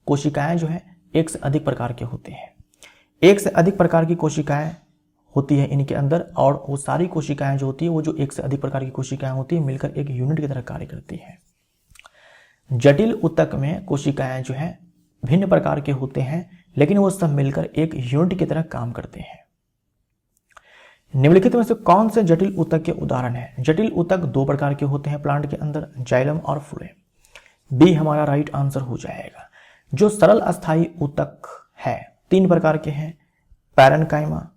कोशिकाएं जो है एक से अधिक प्रकार के होते हैं। एक से अधिक प्रकार की कोशिकाएं होती है इनके अंदर, और वो सारी कोशिकाएं जो होती है, वो जो एक से अधिक प्रकार की कोशिकाएं होती है मिलकर एक यूनिट की तरह कार्य करती है। जटिल ऊतक में कोशिकाएं जो है भिन्न प्रकार के होते हैं, लेकिन वो सब मिलकर एक यूनिट की तरह काम करते हैं। निम्नलिखित में से कौन से जटिल ऊतक के उदाहरण हैं? जटिल ऊतक दो प्रकार के होते हैं प्लांट के अंदर, जाइलम और फ्लोएम। बी हमारा राइट आंसर हो जाएगा। जो सरल अस्थायी ऊतक है तीन प्रकार के हैं, पैरेन्काइमा,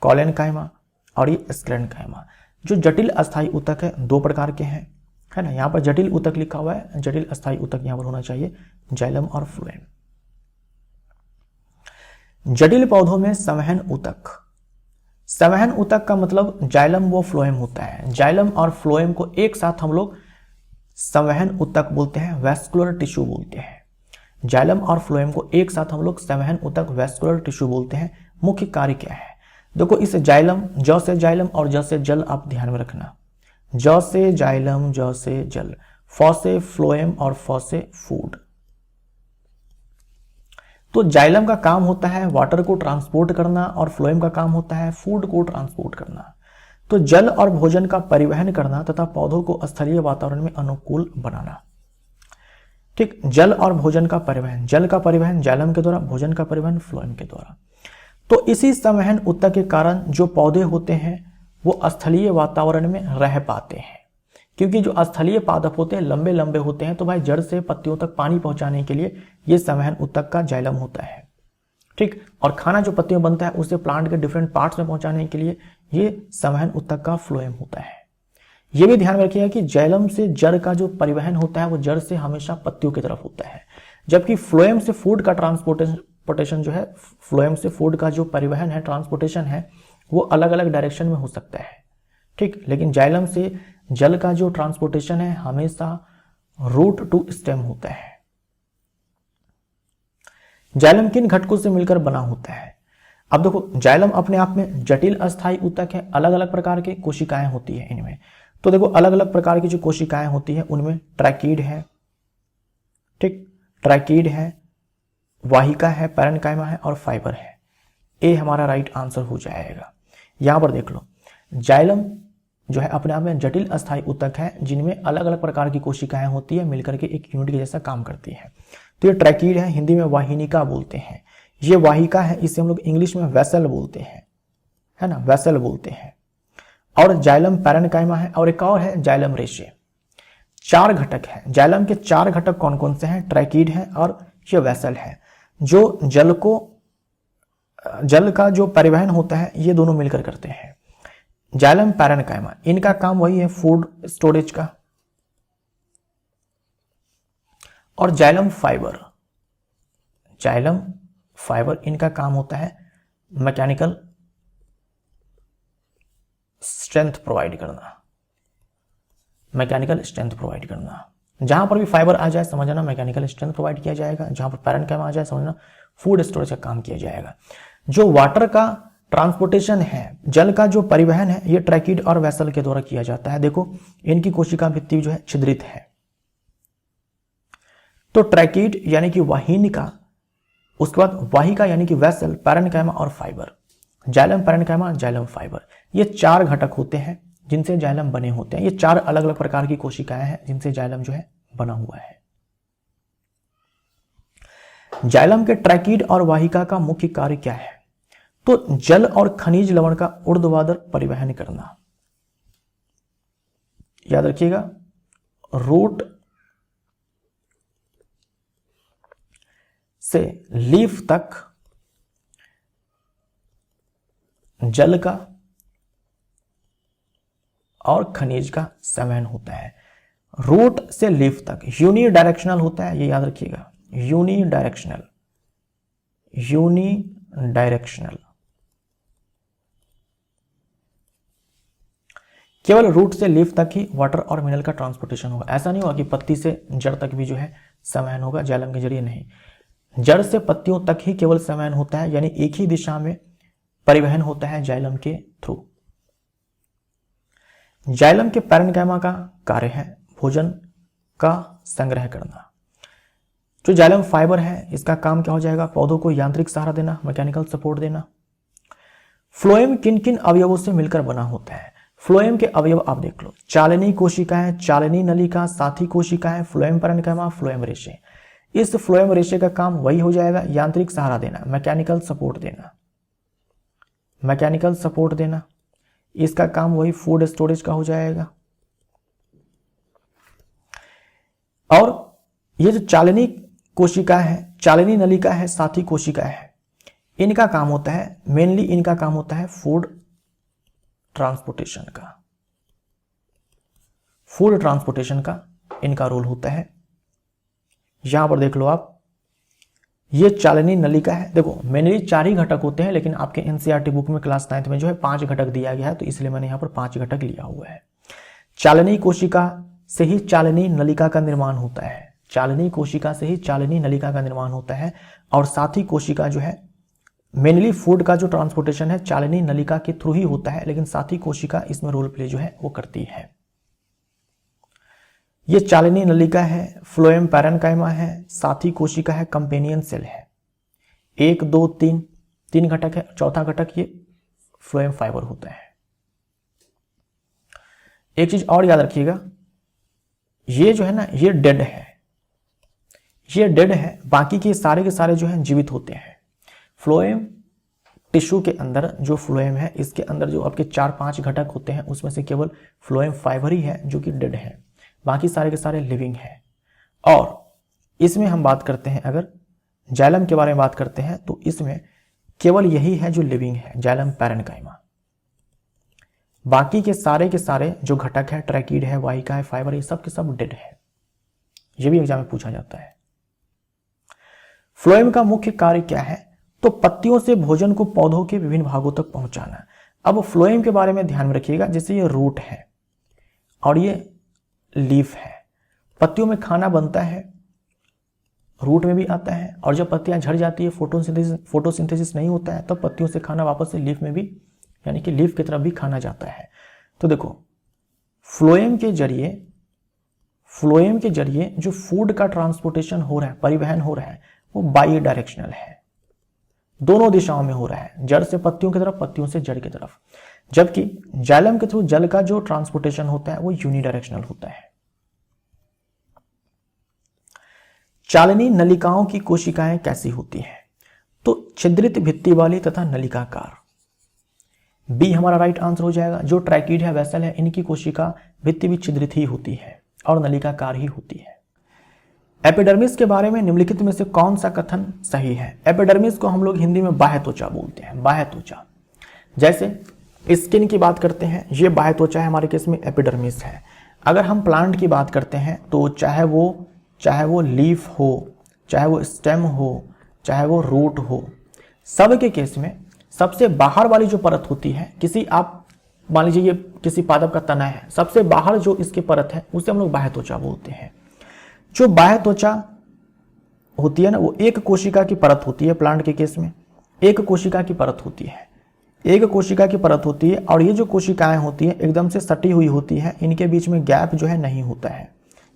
कॉलेनकाइमा और ये स्क्लेरेन्काइमा। जो जटिल अस्थायी ऊतक है दो प्रकार के हैं, है ना। यहाँ पर जटिल ऊतक लिखा हुआ है, जटिल अस्थायी ऊतक यहाँ पर होना चाहिए जाइलम और फ्लोएम। जटिल पौधों में संवहन ऊतक। संवहन ऊतक का मतलब जाइलम व फ्लोएम होता है। जाइलम और फ्लोएम को एक साथ हम लोग संवहन ऊतक बोलते हैं, वैस्कुलर टिश्यू बोलते हैं। जाइलम और फ्लोएम को एक साथ हम लोग संवहन ऊतक, वैस्कुलर टिश्यू बोलते हैं। मुख्य कार्य क्या है? देखो, इस जाइलम, ज से जाइलम और ज से जल आप ध्यान में रखना। ज से जाइलम, ज से जल, फ से फ्लोएम और फ से फूड। तो जाइलम का काम होता है वाटर को ट्रांसपोर्ट करना और फ्लोएम का काम होता है फूड को ट्रांसपोर्ट करना। तो जल और भोजन का परिवहन करना तथा पौधों को स्थलीय वातावरण में अनुकूल बनाना। ठीक, जल और भोजन का परिवहन, जल का परिवहन जाइलम के द्वारा, भोजन का परिवहन फ्लोएम के द्वारा। तो इसी संवहन ऊतक के कारण जो पौधे होते हैं वो स्थलीय वातावरण में रह पाते हैं, क्योंकि जो स्थलीय पादप होते हैं लंबे लंबे होते हैं, तो भाई जड़ से पत्तियों तक पानी पहुंचाने के लिए ये संवहन ऊतक का जाइलम होता है। ठीक, और खाना जो पत्तियों बनता है उसे प्लांट के डिफरेंट पार्ट्स में पहुंचाने के लिए ये संवहन ऊतक का फ्लोएम होता है। ये भी ध्यान में रखिएगा कि जाइलम से जड़ का जो परिवहन होता है वो जड़ से हमेशा पत्तियों की तरफ होता है, जबकि फ्लोएम से फूड का ट्रांसपोर्टेशन जो है, फ्लोएम से फूड का जो परिवहन है, ट्रांसपोर्टेशन है, वो अलग अलग डायरेक्शन में हो सकता है। ठीक, लेकिन जाइलम से जल का जो ट्रांसपोर्टेशन है हमेशा रूट टू स्टेम होता है। जाइलम किन घटकों से मिलकर बना होता है? अब देखो, जाइलम अपने आप में जटिल अस्थायी ऊतक है, अलग अलग प्रकार के कोशिकाएं होती है इनमें। तो देखो, अलग अलग प्रकार की जो कोशिकाएं होती है उनमें ट्रैकीड है, ठीक, ट्रैकीड है, वाहिका है, पैरेन्काइमा है और फाइबर है। ए हमारा राइट आंसर हो जाएगा। यहां पर देख लो, जाइलम जो है अपने आप में जटिल अस्थायी ऊतक है जिनमें अलग अलग प्रकार की कोशिकाएं होती है, मिलकर के एक यूनिट के जैसा काम करती है। तो ये ट्रैकीड है, हिंदी में वाहिनिका बोलते हैं। ये वाहिका है, इसे हम लोग इंग्लिश में वेसल बोलते हैं, है ना, वेसल बोलते हैं। और जाइलम पैरेन्काइमा है, और एक और है जाइलम रेशे। चार घटक है जाइलम के। चार घटक कौन कौन से हैं? ट्रैकीड है और ये वेसल है। जो जल का जो परिवहन होता है ये दोनों मिलकर करते हैं। जाइलम पैरेन्काइमा, इनका काम वही है फूड स्टोरेज का। और जाइलम फाइबर, जाइलम फाइबर, इनका काम होता है मैकेनिकल स्ट्रेंथ प्रोवाइड करना, मैकेनिकल स्ट्रेंथ प्रोवाइड करना। जहां पर भी फाइबर आ जाए समझना मैकेनिकल स्ट्रेंथ प्रोवाइड किया जाएगा, जहां पर पैरेन्काइमा आ जाए समझना फूड स्टोरेज का काम किया जाएगा। जो वाटर का ट्रांसपोर्टेशन है, जल का जो परिवहन है ये ट्रैकिड और वेसल के द्वारा किया जाता है। देखो इनकी कोशिका भित्ति जो है छिद्रित है। तो ट्रैकिड यानी कि वाहिनिका, उसके बाद वाहिका यानी कि वेसल, पैरेन्काइमा और fibre, xylem, parenchyma, xylem, fibre, ये 4 घटक होते हैं जिनसे जाइलम बने होते हैं। ये 4 अलग अलग प्रकार की कोशिकाएं हैं जिनसे जाइलम जो है बना हुआ है। जाइलम के ट्रैकिड और वाहिका का मुख्य कार्य क्या है? तो जल और खनिज लवण का ऊर्ध्वाधर परिवहन करना। याद रखिएगा, रूट से लीफ तक जल का और खनिज का संवहन होता है। रूट से लीफ तक यूनि डायरेक्शनल होता है, ये याद रखिएगा, यूनि डायरेक्शनल, यूनि डायरेक्शनल। केवल रूट से लीफ तक ही वाटर और मिनरल का ट्रांसपोर्टेशन होगा। ऐसा नहीं होगा कि पत्ती से जड़ तक भी जो है संवहन होगा जाइलम के जरिए, नहीं। जड़ से पत्तियों तक ही केवल संवहन होता है, यानी एक ही दिशा में परिवहन होता है जाइलम के थ्रू। जाइलम के पैरेन्काइमा का कार्य है भोजन का संग्रह करना। जो जाइलम फाइबर है इसका काम क्या हो जाएगा? पौधों को यांत्रिक सहारा देना, मैकेनिकल सपोर्ट देना। फ्लोएम किन किन अवयवों से मिलकर बना होता है? फ्लोएम के अवयव आप देख लो, चालनी कोशिकाएं, चालनी नलिका, साथी कोशिकाएं, फ्लोएम पैरेन्काइमा, फ्लोएम रेशे। इस फ्लोएम रेशे का काम वही हो जाएगा, यांत्रिक सहारा देना, मैकेनिकल सपोर्ट देना, मैकेनिकल सपोर्ट देना। इसका काम वही फूड स्टोरेज का हो जाएगा। और ये जो चालनी कोशिका है, चालनी नलिका है, साथी कोशिका है, इनका काम होता है, मेनली इनका काम होता है फूड ट्रांसपोर्टेशन का। फूड ट्रांसपोर्टेशन का इनका रोल होता है। यहां पर देख लो आप, ये चालनी नलिका है। देखो मेनली 4 ही घटक होते हैं, लेकिन आपके एनसीईआरटी बुक में क्लास 9th में जो है 5 घटक दिया गया है, तो इसलिए मैंने यहां पर 5 घटक लिया हुआ है। चालनी कोशिका से ही चालनी नलिका का निर्माण होता है, चालनी कोशिका से ही चालनी नलिका का निर्माण होता है। और साथी कोशिका जो है, मेनली फूड का जो ट्रांसपोर्टेशन है चालनी नलिका के थ्रू ही होता है, लेकिन साथी कोशिका इसमें रोल प्ले जो है वो करती है। ये चालनी नलिका है, फ्लोएम पैरेन्काइमा है, साथी कोशिका है, कंपेनियन सेल है। 1 2 3 घटक है, चौथा घटक ये फ्लोएम फाइबर होता है। एक चीज और याद रखिएगा, ये जो है ना ये डेड है, ये डेड है, बाकी के सारे जो है जीवित होते हैं। फ्लोएम टिश्यू के अंदर जो फ्लोएम है, इसके अंदर जो आपके 4-5 घटक होते हैं उसमें से केवल फ्लोएम फाइबर ही है जो कि डेड है, बाकी सारे के सारे लिविंग है। और इसमें हम बात करते हैं, अगर जाइलम के बारे में बात करते हैं तो इसमें केवल यही है जो लिविंग है, जाइलम पैरेन्काइमा। बाकी के सारे जो घटक है, ट्रैकिड है, वाहिका है, फाइबर, ये सब के सब डेड है। ये भी एग्जाम में पूछा जाता है। फ्लोएम का मुख्य कार्य क्या है? तो पत्तियों से भोजन को पौधों के विभिन्न भागों तक पहुंचाना। अब फ्लोएम के बारे में ध्यान में रखिएगा, जैसे ये रूट है और ये लीफ है। पत्तियों में खाना बनता है, रूट में भी आता है, और जब पत्तियां झड़ जाती है, फोटोसिंथेसिस नहीं होता है, तब पत्तियों से खाना वापस से लीफ में भी, यानी कि लीफ की तरफ भी खाना जाता है। तो देखो फ्लोएम के जरिए जो फूड का ट्रांसपोर्टेशन हो रहा है, परिवहन हो रहा है, वो बाई डायरेक्शनल है, दोनों दिशाओं में हो रहा है, जड़ से पत्तियों की तरफ, पत्तियों से जड़ की तरफ। जबकि जाइलम के थ्रू जल का जो ट्रांसपोर्टेशन होता है वो यूनिडायरेक्शनल होता है। चालनी नलिकाओं की कोशिकाएं कैसी होती हैं? तो छिद्रित भित्ति वाली तथा नलिकाकार। बी हमारा राइट आंसर हो जाएगा। जो ट्रैकिड है, वेसल है, इनकी कोशिका भित्ति भी छिद्रित ही होती है और नलिकाकार ही होती है। एपिडर्मिस के बारे में निम्नलिखित में से कौन सा कथन सही है? एपिडर्मिस को हम लोग हिंदी में बाह्य त्वचा बोलते हैं, बाह्य त्वचा। जैसे स्किन की बात करते हैं, ये बाह्य त्वचा है, हमारे केस में एपिडर्मिस है। अगर हम प्लांट की बात करते हैं तो चाहे वो लीफ हो, चाहे वो स्टेम हो, चाहे वो रूट हो, सब के केस में सबसे बाहर वाली जो परत होती है, आप मान लीजिए ये किसी पादप का तना है, सबसे बाहर जो इसकी परत है उसे हम लोग बाह्य त्वचा बोलते हैं। जो बाह्य त्वचा होती है ना, वो एक कोशिका की परत होती है, प्लांट के केस में एक कोशिका की परत होती है। एक कोशिका की परत होती है और ये जो कोशिकाएं होती हैं एकदम से सटी हुई होती है, इनके बीच में गैप जो है नहीं होता है।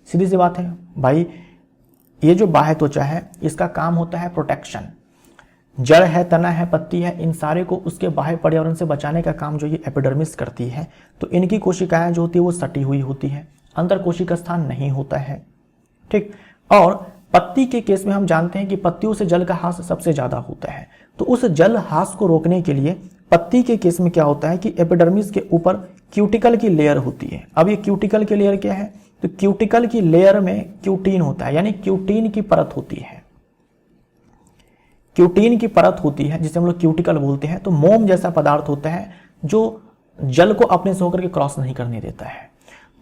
सीधी सी बात है भाई, ये जो बाह्य त्वचा है इसका काम होता है प्रोटेक्शन। जड़ है, तना है, पत्ती है, इन सारे को उसके बाह्य पर्यावरण से बचाने का काम जो ये एपिडर्मिस करती है। तो इनकी कोशिकाएं जो होती है वो सटी हुई होती है, अंतर कोशिका स्थान नहीं होता है, ठीक। और पत्ती के केस में हम जानते हैं कि पत्तियों से जल का ह्रास सबसे ज्यादा होता है। तो उस जल ह्रास को रोकने के लिए पत्ती के केस में क्या होता है कि एपिडर्मिस के ऊपर क्यूटिकल की लेयर होती है। अब ये क्यूटिकल की लेयर क्या है, तो क्यूटिकल की लेयर में क्यूटीन होता है, यानी क्यूटीन की परत होती है। क्यूटीन की परत होती है जिसे हम लोग क्यूटिकल बोलते हैं। तो मोम जैसा पदार्थ होता है जो जल को अपने से होकर के क्रॉस नहीं करने देता है।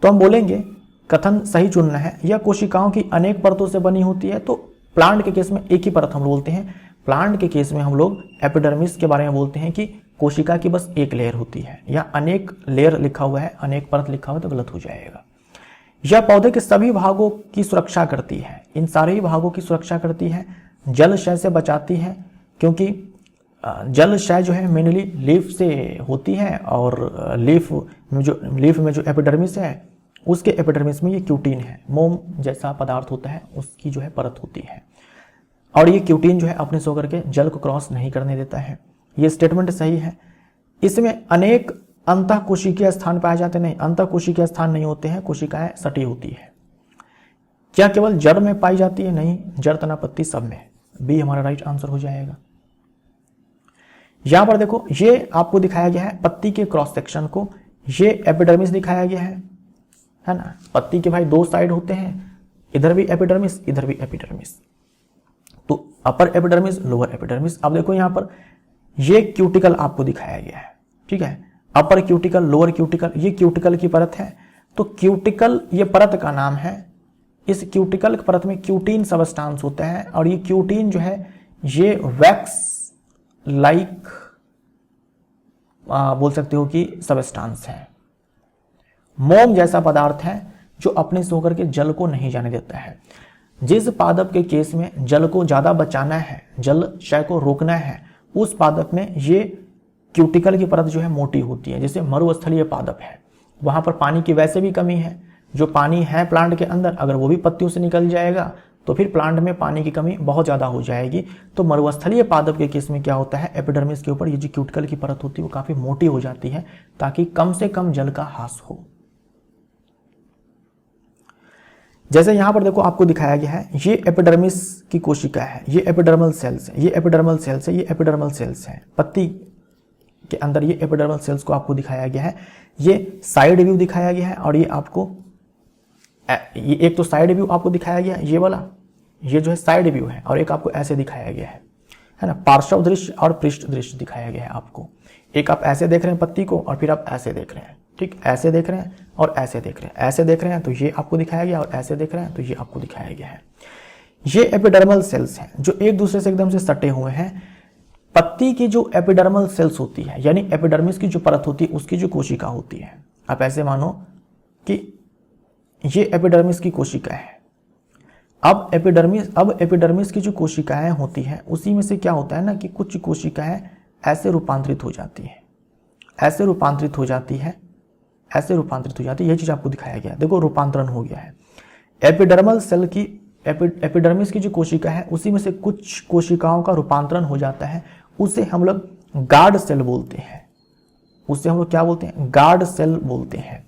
तो हम बोलेंगे, कथन सही चुनना है, यह कोशिकाओं की अनेक परतों से बनी होती है। तो प्लांट के केस में एक ही परत हम बोलते हैं, प्लांट के केस में हम लोग एपिडर्मिस के बारे में बोलते हैं कि कोशिका की बस एक लेयर होती है। या अनेक लेयर लिखा हुआ है, अनेक परत लिखा हुआ है तो गलत हो जाएगा। यह पौधे के सभी भागों की सुरक्षा करती है, इन सारे ही भागों की सुरक्षा करती है, जल क्षय से बचाती है, क्योंकि जल क्षय जो है मेनली लीफ से होती है और लीफ में जो एपिडर्मिस है उसके एपिडर्मिस में ये क्यूटीन है, मोम जैसा पदार्थ होता है उसकी जो है परत होती है। और ये क्यूटीन जो है अपने से होकर के जल को क्रॉस नहीं करने देता है। ये स्टेटमेंट सही है। इसमें अनेक अंतः कोशिकीय स्थान पाए जाते नहीं, अंतः कोशिकीय स्थान नहीं होते हैं, कोशिकाएं सटी होती है। क्या केवल जड़ में पाई जाती है? नहीं, जड़, तना, पत्ती सब में। बी हमारा राइट आंसर हो जाएगा। यहां पर देखो, ये आपको दिखाया गया है पत्ती के क्रॉस सेक्शन को, ये एपिडर्मिस दिखाया गया है ना। पत्ती के भाई दो साइड होते हैं, इधर भी एपिडर्मिस, इधर भी एपिडर्मिस। तो अपर एपिडर्मिस, लोअर एपिडर्मिस। अब देखो यहां पर ये क्यूटिकल आपको दिखाया गया है, ठीक है। अपर क्यूटिकल, लोअर क्यूटिकल, ये क्यूटिकल की परत है। तो क्यूटिकल ये परत का नाम है। इस क्यूटिकल परत में क्यूटीन सबस्टांस होता है और ये क्यूटीन जो है ये वैक्स लाइक बोल सकते हो कि सबस्टांस है, मोम जैसा पदार्थ है जो अपने से होकर के जल को नहीं जाने देता है। जिस पादप के केस में जल को ज्यादा बचाना है, जल क्षय को रोकना है, उस पादप में ये क्यूटिकल की परत जो है मोटी होती है। जैसे मरुस्थलीय पादप है, वहां पर पानी की वैसे भी कमी है, जो पानी है प्लांट के अंदर अगर वो भी पत्तियों से निकल जाएगा तो फिर प्लांट में पानी की कमी बहुत ज्यादा हो जाएगी। तो मरुस्थलीय पादप के केस में क्या होता है, एपिडर्मिस के ऊपर ये जो क्यूटिकल की परत होती है वो काफी मोटी हो जाती है ताकि कम से कम जल का ह्रास हो। जैसे यहां पर देखो आपको दिखाया गया है, ये एपिडर्मिस की कोशिका है, ये एपिडर्मल सेल्स है, ये एपिडर्मल सेल्स है, ये एपिडर्मल सेल्स है। पत्ती के अंदर ये एपिडर्मल सेल्स को आपको दिखाया गया है। ये साइड व्यू दिखाया गया है और ये आपको ये एक तो साइड व्यू आपको दिखाया गया है, ये वाला, ये जो है साइड व्यू है, और एक आपको ऐसे दिखाया गया है ना। पार्श्व दृश्य और पृष्ठ दृश्य दिखाया गया है आपको। एक आप ऐसे देख रहे हैं पत्ती को और फिर आप ऐसे देख रहे हैं, ठीक, ऐसे देख रहे हैं और ऐसे देख रहे हैं, ऐसे देख रहे हैं तो ये आपको दिखाया गया और ऐसे देख रहे हैं तो ये आपको दिखाया गया है। ये एपिडर्मल सेल्स हैं जो एक दूसरे से एकदम से सटे हुए हैं। पत्ती की जो एपिडर्मल सेल्स होती है, यानी एपिडर्मिस की जो परत होती है उसकी जो कोशिका होती है, आप ऐसे मानो कि ये एपिडर्मिस की कोशिका है। अब एपिडर्मिस की जो कोशिकाएं होती हैं उसी में से क्या होता है ना कि कुछ कोशिकाएं ऐसे रूपांतरित हो जाती है, ऐसे रूपांतरित हो जाती है, ऐसे रूपांतरित हो जाती है। यह चीज आपको दिखाया गया, देखो रूपांतरण हो गया है। एपिडर्मल सेल की एपिडर्मिस की जो कोशिका है उसी में से कुछ कोशिकाओं का रूपांतरण हो जाता है, उसे हम लोग गार्ड सेल बोलते हैं। उसे हम लोग क्या बोलते हैं, गार्ड सेल बोलते हैं।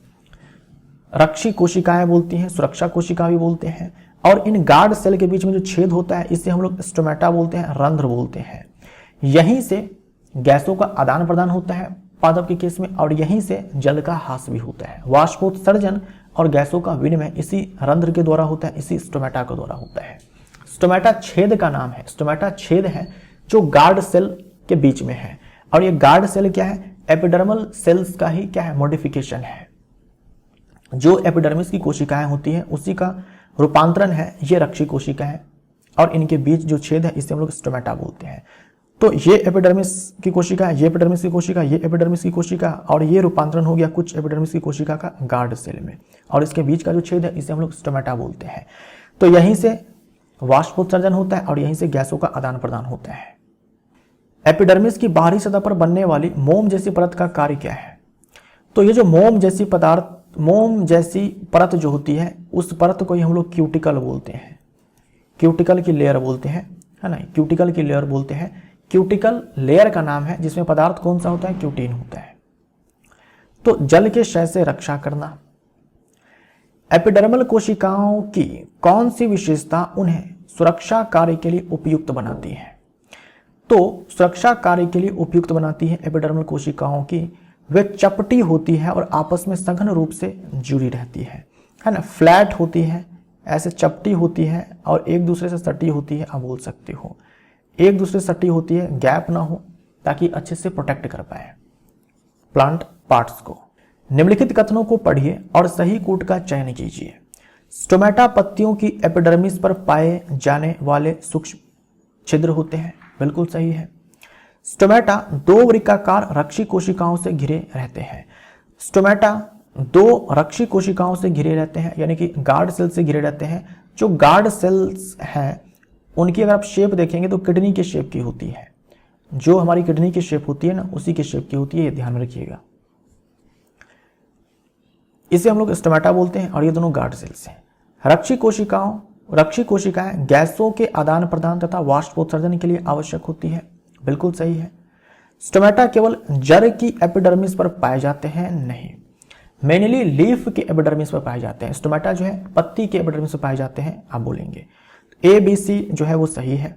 रक्षी कोशिकाएं बोलती हैं, सुरक्षा कोशिका भी बोलते हैं। और इन गार्ड सेल के बीच में जो छेद होता है इसे हम लोग स्टोमेटा बोलते हैं, रंध्र बोलते हैं। यहीं से गैसों का आदान प्रदान होता है पादप के केस में, और यहीं से जल का ह्रास भी होता है। वाष्पोत्सर्जन और गैसों का विनिमय इसी रंध्र के द्वारा होता है, इसी स्टोमेटा के द्वारा होता है। स्टोमेटा छेद का नाम है, स्टोमेटा छेद है जो गार्ड सेल के बीच में है। और ये गार्ड सेल क्या है, एपिडर्मल सेल्स का ही क्या है, मॉडिफिकेशन है। जो एपिडर्मिस की कोशिकाएं होती हैं उसी का रूपांतरण है ये रक्षी कोशिकाएं, और इनके बीच जो छेद है इसे हम लोग स्टोमेटा बोलते हैं। तो ये एपिडर्मिस की कोशिका, ये एपिडर्मिस की कोशिका, ये एपिडर्मिस की कोशिका, और ये रूपांतरण हो गया कुछ एपिडर्मिस की कोशिका का गार्ड सेल में, और इसके बीच का जो छेद है इसे हम लोग स्टोमेटा बोलते हैं। तो यहीं से वाष्पोत्सर्जन होता है और यहीं से गैसों का आदान प्रदान होता है। एपिडर्मिस की बाहरी सतह पर बनने वाली मोम जैसी परत का कार्य क्या है? तो ये जो मोम जैसी परत जो होती है, उस परत को ही हम लोग क्यूटिकल बोलते हैं, क्यूटिकल की लेयर बोलते हैं, है ना, क्यूटिकल की लेयर बोलते हैं। क्यूटिकल लेयर का नाम है जिसमें पदार्थ कौन सा होता है? क्यूटीन होता है। तो जल के क्षय से रक्षा करना। एपिडर्मल कोशिकाओं की कौन सी विशेषता उन्हें सुरक्षा कार्य के लिए उपयुक्त बनाती है? तो सुरक्षा कार्य के लिए उपयुक्त बनाती है एपिडर्मल कोशिकाओं की, वे चपटी होती है और आपस में सघन रूप से जुड़ी रहती है ना, फ्लैट होती है, ऐसे चपटी होती है और एक दूसरे से सटी होती है, आप बोल सकते हो एक दूसरे से सटी होती है, गैप ना हो, ताकि अच्छे से प्रोटेक्ट कर पाए प्लांट पार्ट्स को। निम्नलिखित कथनों को पढ़िए और सही कूट का चयन कीजिए। स्टोमेटा पत्तियों की एपिडर्मिस पर पाए जाने वाले सूक्ष्म छिद्र होते हैं, बिल्कुल सही है। स्टोमेटा दो वृत्ताकार रक्षी कोशिकाओं से घिरे रहते हैं। स्टोमेटा दो रक्षी कोशिकाओं से घिरे रहते हैं, यानी कि गार्ड सेल से घिरे रहते हैं। जो गार्ड सेल्स हैं उनकी अगर आप शेप देखेंगे तो किडनी के शेप की होती है, जो हमारी किडनी की शेप होती है ना, उसी की शेप की होती है, ये ध्यान में रखिएगा। इसे हम लोग स्टोमेटा बोलते हैं और ये दोनों गार्ड सेल्स हैं। रक्षी कोशिकाएं गैसों के आदान प्रदान तथा वाष्पोत्सर्जन के लिए आवश्यक होती है, बिल्कुल सही है। स्टोमेटा केवल जड़ की एपिडर्मिस पर पाए जाते हैं? नहीं, मेनली लीफ के एपिडर्मिस पर पाए जाते हैं। स्टोमेटा जो है पत्ती के एपिडर्मिस पर पाए जाते हैं, आप बोलेंगे। ए बी सी जो है वो सही है,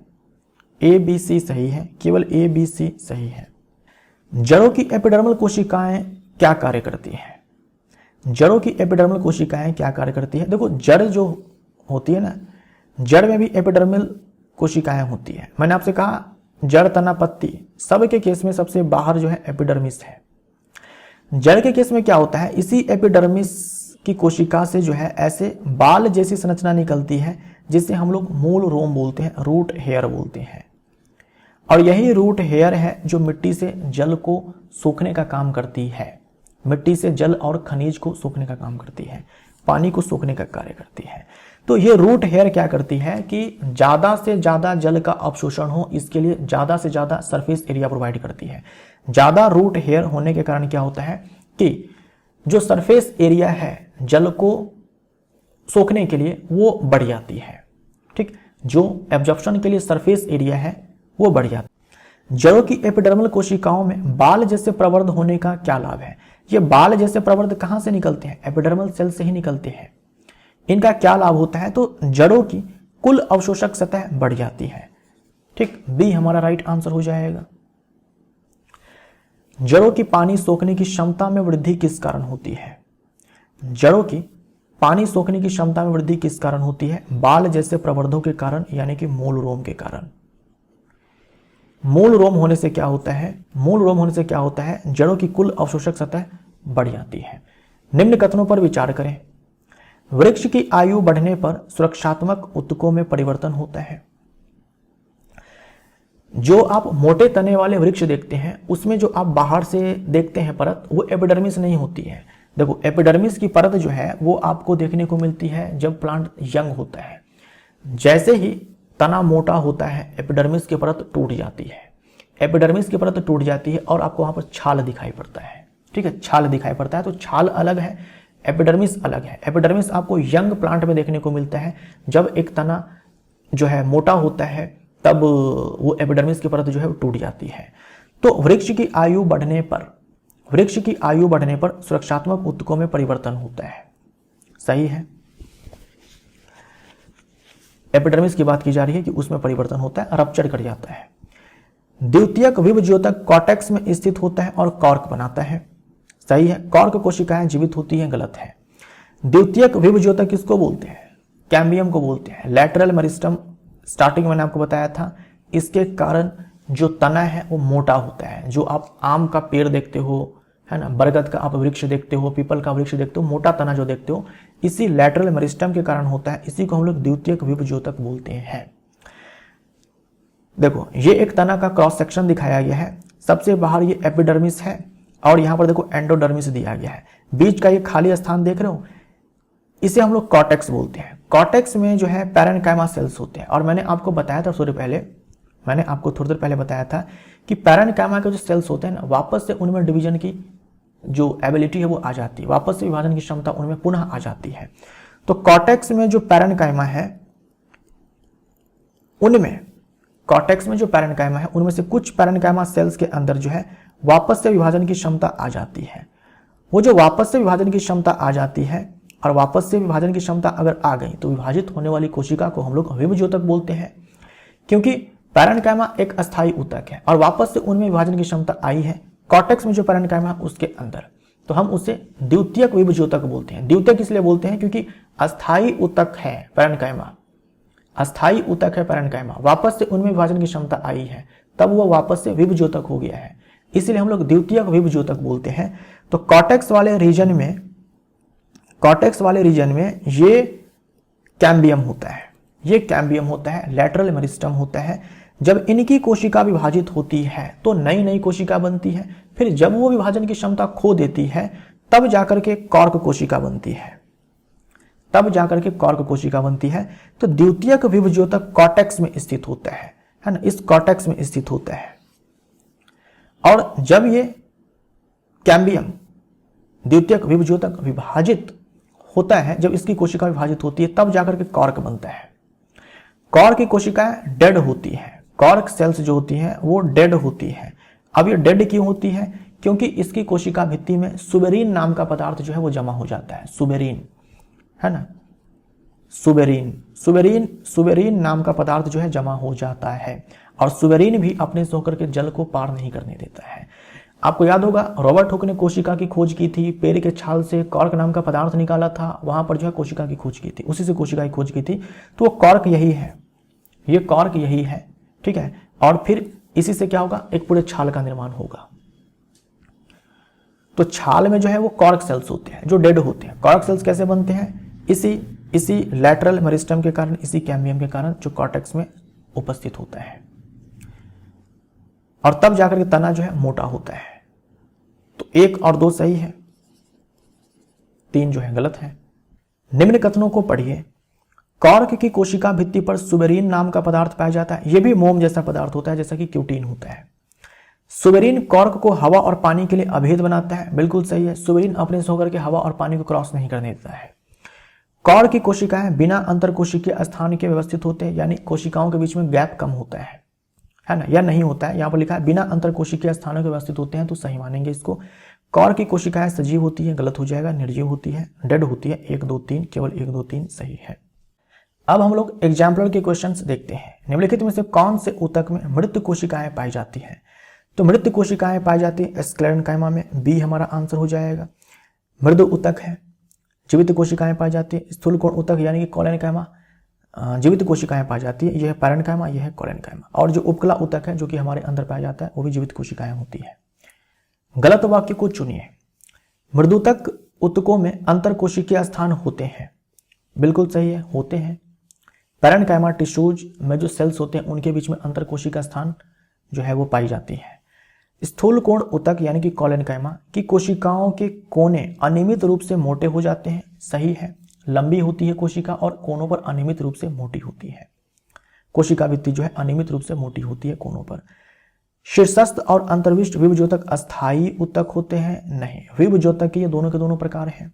ए बी सी सही है, केवल ए बी सी सही है। जड़ों की एपिडर्मल कोशिकाएं क्या कार्य करती हैं? जड़ों की एपिडर्मल कोशिकाएं क्या कार्य करती है? देखो, जड़ जो होती है ना, जड़ में भी एपिडर्मल कोशिकाएं होती है। मैंने आपसे कहा जड़, तना, पत्ती, सब के केस में सबसे बाहर जो है एपिडर्मिस है। जड़ के केस में क्या होता है, इसी एपिडर्मिस की कोशिका से जो है ऐसे बाल जैसी संरचना निकलती है जिसे हम लोग मूल रोम बोलते हैं, रूट हेयर बोलते हैं। और यही रूट हेयर है जो मिट्टी से जल को सोखने का काम करती है, मिट्टी से जल और खनिज को सोखने का काम करती है, पानी को सोखने का कार्य करती है। तो ये रूट हेयर क्या करती है कि ज़्यादा से ज़्यादा जल का अवशोषण हो, इसके लिए ज़्यादा से ज़्यादा सरफेस एरिया प्रोवाइड करती है। ज़्यादा रूट हेयर होने के कारण क्या होता है कि जो सरफेस एरिया है जल को सोखने के लिए वो बढ़ जाती है, ठीक, जो एब्जॉर्प्शन के लिए सरफेस एरिया है वो बढ़ जाता है। जड़ों की एपिडर्मल कोशिकाओं में बाल जैसे प्रवर्ध होने का क्या लाभ है? ये बाल जैसे प्रवर्ध कहाँ से निकलते हैं? एपिडर्मल सेल से ही निकलते हैं। इनका क्या लाभ होता है? तो जड़ों की कुल अवशोषक सतह बढ़ जाती है, ठीक, बी हमारा राइट आंसर हो जाएगा। जड़ों की पानी सोखने की क्षमता में वृद्धि किस कारण होती है? जड़ों की पानी सोखने की क्षमता में वृद्धि किस कारण होती है? बाल जैसे प्रवर्धों के कारण, यानी कि मूल रोम के कारण। मूल रोम होने से क्या होता है? मूल रोम होने से क्या होता है? जड़ों की कुल अवशोषक सतह बढ़ जाती है। निम्न कथनों पर विचार करें। वृक्ष की आयु बढ़ने पर सुरक्षात्मक ऊतकों में परिवर्तन होता है। जो आप मोटे तने वाले वृक्ष देखते हैं उसमें जो आप बाहर से देखते हैं परत, वो एपिडर्मिस नहीं होती है। देखो, एपिडर्मिस की परत जो है वो आपको देखने को मिलती है जब प्लांट यंग होता है। जैसे ही तना मोटा होता है एपिडर्मिस की परत टूट जाती है, एपिडर्मिस की परत टूट जाती है और आपको वहां पर छाल दिखाई पड़ता है, ठीक है, छाल दिखाई पड़ता है। तो छाल अलग है, एपिडर्मिस अलग है। एपिडर्मिस आपको यंग प्लांट में देखने को मिलता है, जब एक तना जो है मोटा होता है तब वो एपिडर्मिस की परत जो है वो टूट जाती है। तो वृक्ष की आयु बढ़ने पर सुरक्षात्मक ऊतकों में परिवर्तन होता है, सही है। एपिडर्मिस की बात की जा रही है कि उसमें परिवर्तन होता है, रप्चर कर जाता है। द्वितीयक विभज्योतक कॉर्टेक्स में स्थित होता है और कॉर्क बनाता है, सही है। कॉर्क कोशिकाएं जीवित होती हैं, गलत है। द्वितीयक विभज्योतक किसको बोलते हैं? कैम्बियम को बोलते हैं। लैटरल मेरिस्टम स्टार्टिंग मैंने आपको बताया था, इसके कारण जो तना है वो मोटा होता है। जो आप आम का पेड़ देखते हो, है ना, बरगद का आप वृक्ष देखते हो, पीपल का वृक्ष देखते हो, मोटा तना जो देखते हो, इसी लैटरल मेरिस्टम के कारण होता है। इसी को हम लोग द्वितीयक विभज्योतक बोलते हैं। देखो, ये एक तना का क्रॉस सेक्शन दिखाया गया है। सबसे बाहर ये एपिडर्मिस है और यहां पर देखो एंडोडर्मिस दिया गया है। बीच का ये खाली स्थान देख रहे हो, इसे हम लोग कॉर्टेक्स बोलते हैं। कॉर्टेक्स में जो है पैरेन्काइमा सेल्स होते हैं। और मैंने आपको बताया था थोड़ी पहले, मैंने आपको थोड़ी देर पहले बताया था कि पैरेन्काइमा के जो सेल्स होते हैं ना, वापस से उनमें डिवीजन की जो एबिलिटी है वो आ जाती है, वापस से विभाजन की क्षमता उनमें पुनः आ जाती है। तो कॉर्टेक्स में जो पैरेन्काइमा है उनमें से कुछ पैरेन्काइमा सेल्स के अंदर जो है वापस से विभाजन की क्षमता आ जाती है। वो जो वापस से विभाजन की क्षमता आ जाती है, और वापस से विभाजन की क्षमता अगर आ गई तो विभाजित होने वाली कोशिका को हम लोग विभज्योतक बोलते हैं, क्योंकि पैरेन्काइमा एक अस्थायी ऊतक है और वापस से उनमें विभाजन की क्षमता आई है कॉर्टेक्स में जो पैरेन्काइमा है उसके अंदर, तो हम उसे द्वितीयक विभज्योतक बोलते हैं। द्वितीयक इसलिए बोलते हैं क्योंकि अस्थायी ऊतक है पैरेन्काइमा, अस्थायी ऊतक है पैरेन्काइमा, वापस से उनमें विभाजन की क्षमता आई है, तब वह वापस से विभज्योतक हो गया है, इसलिए हम लोग द्वितीयक विभज्योतक बोलते हैं। तो कॉर्टेक्स वाले रीजन में ये कैम्बियम होता है, ये कैम्बियम होता है, लैटरल मेरिस्टम होता है। जब इनकी कोशिका विभाजित होती है तो नई नई कोशिका बनती है, फिर जब वो विभाजन की क्षमता खो देती है तब जाकर के कॉर्क कोशिका बनती है, तो द्वितीयक विभज्योतक कॉर्टेक्स में स्थित होता है ना, इस कॉर्टेक्स में स्थित होता है। और जब ये कैम्बियम द्वितीयक विभज्योतक विभाजित होता है, जब इसकी कोशिका विभाजित होती है तब जाकर के कॉर्क बनता है। कॉर्क की कोशिकाएं डेड होती है, कॉर्क सेल्स जो होती हैं वो डेड होती है। अब ये डेड क्यों होती है? क्योंकि इसकी कोशिका भित्ति में सुबेरिन नाम का पदार्थ जो है वो जमा हो जाता है, सुबेरिन है ना, सुबेरिन नाम का पदार्थ जो है जमा हो जाता है, और सुबेरिन भी अपने से होकर के जल को पार नहीं करने देता है। आपको याद होगा रॉबर्ट हुक ने कोशिका की खोज की थी, पेड़ के छाल से कॉर्क नाम का पदार्थ निकाला था, वहां पर जो है कोशिका की खोज की थी, उसी से कोशिका की खोज की थी। तो वो कॉर्क यही है, ये कॉर्क यही है, ठीक है। और फिर इसी से क्या होगा, एक पूरे छाल का निर्माण होगा। तो छाल में जो है वो कॉर्क सेल्स होते हैं जो डेड होते हैं। कॉर्क सेल्स कैसे बनते हैं? इसी लैटरल मेरिस्टम के कारण, इसी कैम्बियम के कारण जो कॉर्टेक्स में उपस्थित होता है, और तब जाकर के तना जो है मोटा होता है। तो 1 और 2 सही है, 3 जो है गलत है। निम्न कथनों को पढ़िए। कॉर्क की कोशिका भित्ति पर सुबेरिन नाम का पदार्थ पाया जाता है, यह भी मोम जैसा पदार्थ होता है जैसा कि क्यूटीन होता है। सुबेरिन कॉर्क को हवा और पानी के लिए अभेद बनाता है, बिल्कुल सही है। सुबेरिन अपने से होकर के हवा और पानी को क्रॉस नहीं करने देता है। कॉर्क की कोशिकाएं बिना अंतर कोशिकीय स्थान के व्यवस्थित होते हैं, यानी कोशिकाओं के बीच में गैप कम होता है ना, या नहीं होता है। यहां पर लिखा है बिना अंतर कोशिकीय स्थानों के व्यवस्थित होते हैं, तो सही मानेंगे इसको। कॉर्क की कोशिकाएं सजीव होती है, गलत हो जाएगा, निर्जीव होती है, डेड होती है। 1 2 3, केवल 1 2 3 सही है। अब हम लोग एग्जाम्पलर के क्वेश्चंस देखते हैं। निम्नलिखित में से कौन से ऊतक में मृत कोशिकाएं पाई जाती हैं? तो मृत कोशिकाएं पाई जाती है स्क्लेरेन्काइमा में, बी हमारा आंसर हो जाएगा। मृद ऊतक है। जीवित कोशिकाएं पाई जाती है स्थूल कोण ऊतक यानी कि कोलेनकाइमा, जीवित कोशिकाएं पाई जाती है, यह है पैरेन्काइमा, यह है कोलेनकाइमा। और जो उपकला ऊतक है जो कि हमारे अंदर पाया जाता है वो भी जीवित कोशिकाएं होती है। गलत वाक्य को चुनिए। मृदूतक ऊतकों में अंतर कोशिकीय स्थान होते हैं, बिल्कुल सही है, होते हैं। पैरेन्काइमा टिश्यूज में जो सेल्स होते हैं उनके बीच में अंतर कोशिका स्थान जो है वो पाई जाती है। स्थूल कोण ऊतक यानी कि कोलेनकाइमा की कोशिकाओं के कोने अनियमित रूप से मोटे हो जाते हैं, सही है। लंबी होती है कोशिका और कोनों पर अनियमित रूप से मोटी होती है। कोशिका भित्ति जो है अनियमित रूप से मोटी होती है कोनों पर। शीर्षस्थ और अंतर्विष्ट विभज्योतक अस्थायी ऊतक होते हैं, नहीं। विभज्योतक के ये दोनों के दोनों प्रकार हैं।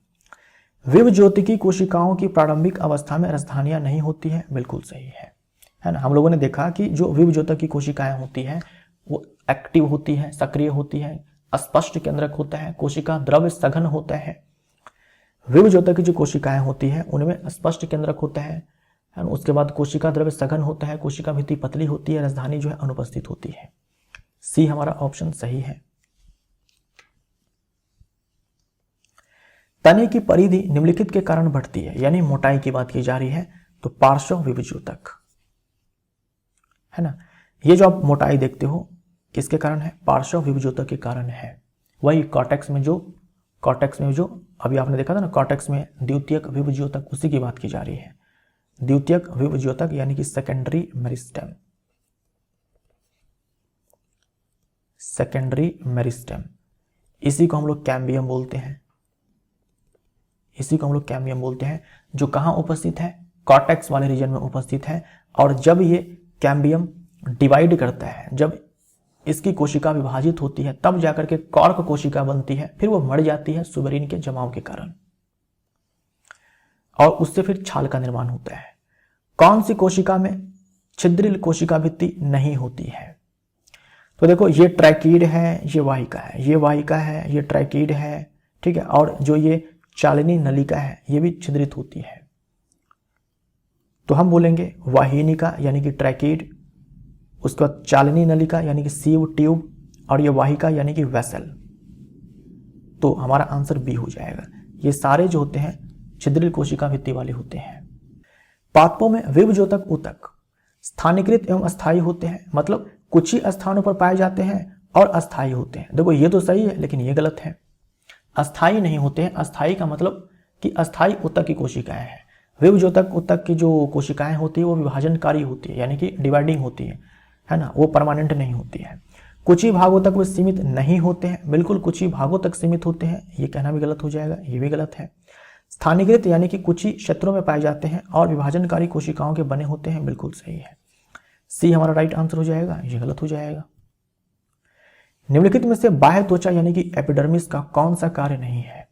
विभज्योतिकी कोशिकाओं की प्रारंभिक अवस्था में राजधानियां नहीं होती है, बिल्कुल सही है ना। हम लोगों ने देखा कि जो विभज्योतक की कोशिकाएं होती हैं वो एक्टिव होती है, सक्रिय होती है, अस्पष्ट केंद्रक होता है, कोशिका द्रव्य सघन होता है। विभज्योतक की जो कोशिकाएं होती है उनमें स्पष्ट केंद्रक होता है, उसके बाद कोशिका द्रव्य सघन होता है, कोशिका भित्ति पतली होती है, राजधानी जो है अनुपस्थित होती है। सी हमारा ऑप्शन सही है। तने की परिधि निम्नलिखित के कारण बढ़ती है, यानी मोटाई की बात की जा रही है, तो पार्श्व विभज्योतक है ना। ये जो आप मोटाई देखते हो किसके कारण है? पार्श्व विभज्योतक के कारण है। वही कॉर्टेक्स में जो अभी आपने देखा था ना, कॉर्टेक्स में द्वितीयक विभज्योतक, उसी की बात की जा रही है। द्वितीयक विभज्योतक यानी कि सेकेंडरी मेरिस्टेम, सेकेंडरी मेरिस्टेम, इसी को हम लोग कैम्बियम बोलते हैं, इसी को हम लोग कैम्बियम बोलते हैं, जो कहाँ उपस्थित है? कॉर्टेक्स वाले रीजन में उपस्थित है। और जब ये कैम्बियम डिवाइड करता है, जब इसकी कोशिका विभाजित होती है तब जाकर के कॉर्क कोशिका बनती है, फिर वो मर जाती है सुबेरिन के जमाव के कारण और उससे फिर छाल का निर्माण होता है। कौन सी कोशिका में छिद्रिल कोशिका भित्ति नहीं होती है? तो देखो ये ट्रैकीड है, ये वाहिका है, ये वाहिका है, ये ट्रैकीड है, ठीक है। और जो ये चालिनी नलिका है ये भी छिद्रित होती है। तो हम बोलेंगे वाहिनिका यानी कि ट्रैकीड, उसके बाद चालिनी नलिका यानी कि सीव ट्यूब, और ये वाहिका यानी कि वेसल। तो हमारा आंसर बी हो जाएगा। ये सारे जो होते हैं छिद्रिल कोशिका भित्ति वाले होते हैं। पादपों में विभजोतक ऊतक स्थानीकृत एवं अस्थायी होते हैं, मतलब कुछ ही स्थानों पर पाए जाते हैं और अस्थायी होते हैं। देखो ये तो सही है लेकिन ये गलत है, अस्थायी नहीं होते हैं। अस्थायी का मतलब कि अस्थायी ऊतक की कोशिकाएं हैं। विभजोतक ऊतक की जो कोशिकाएं होती है वो विभाजनकारी होती है, यानी कि डिवाइडिंग होती है ना, वो परमानेंट नहीं होती है। कुछ ही भागों तक वो सीमित नहीं होते हैं, बिल्कुल कुछ ही भागों तक सीमित होते हैं, ये कहना भी गलत हो जाएगा, ये भी गलत है। स्थानीकृत यानी कि कुछ ही क्षेत्रों में पाए जाते हैं और विभाजनकारी कोशिकाओं के बने होते हैं, बिल्कुल सही है। सी हमारा राइट आंसर हो जाएगा, ये गलत हो जाएगा। निम्नलिखित में से बाह्य त्वचा यानी कि एपिडर्मिस का कौन सा कार्य नहीं है?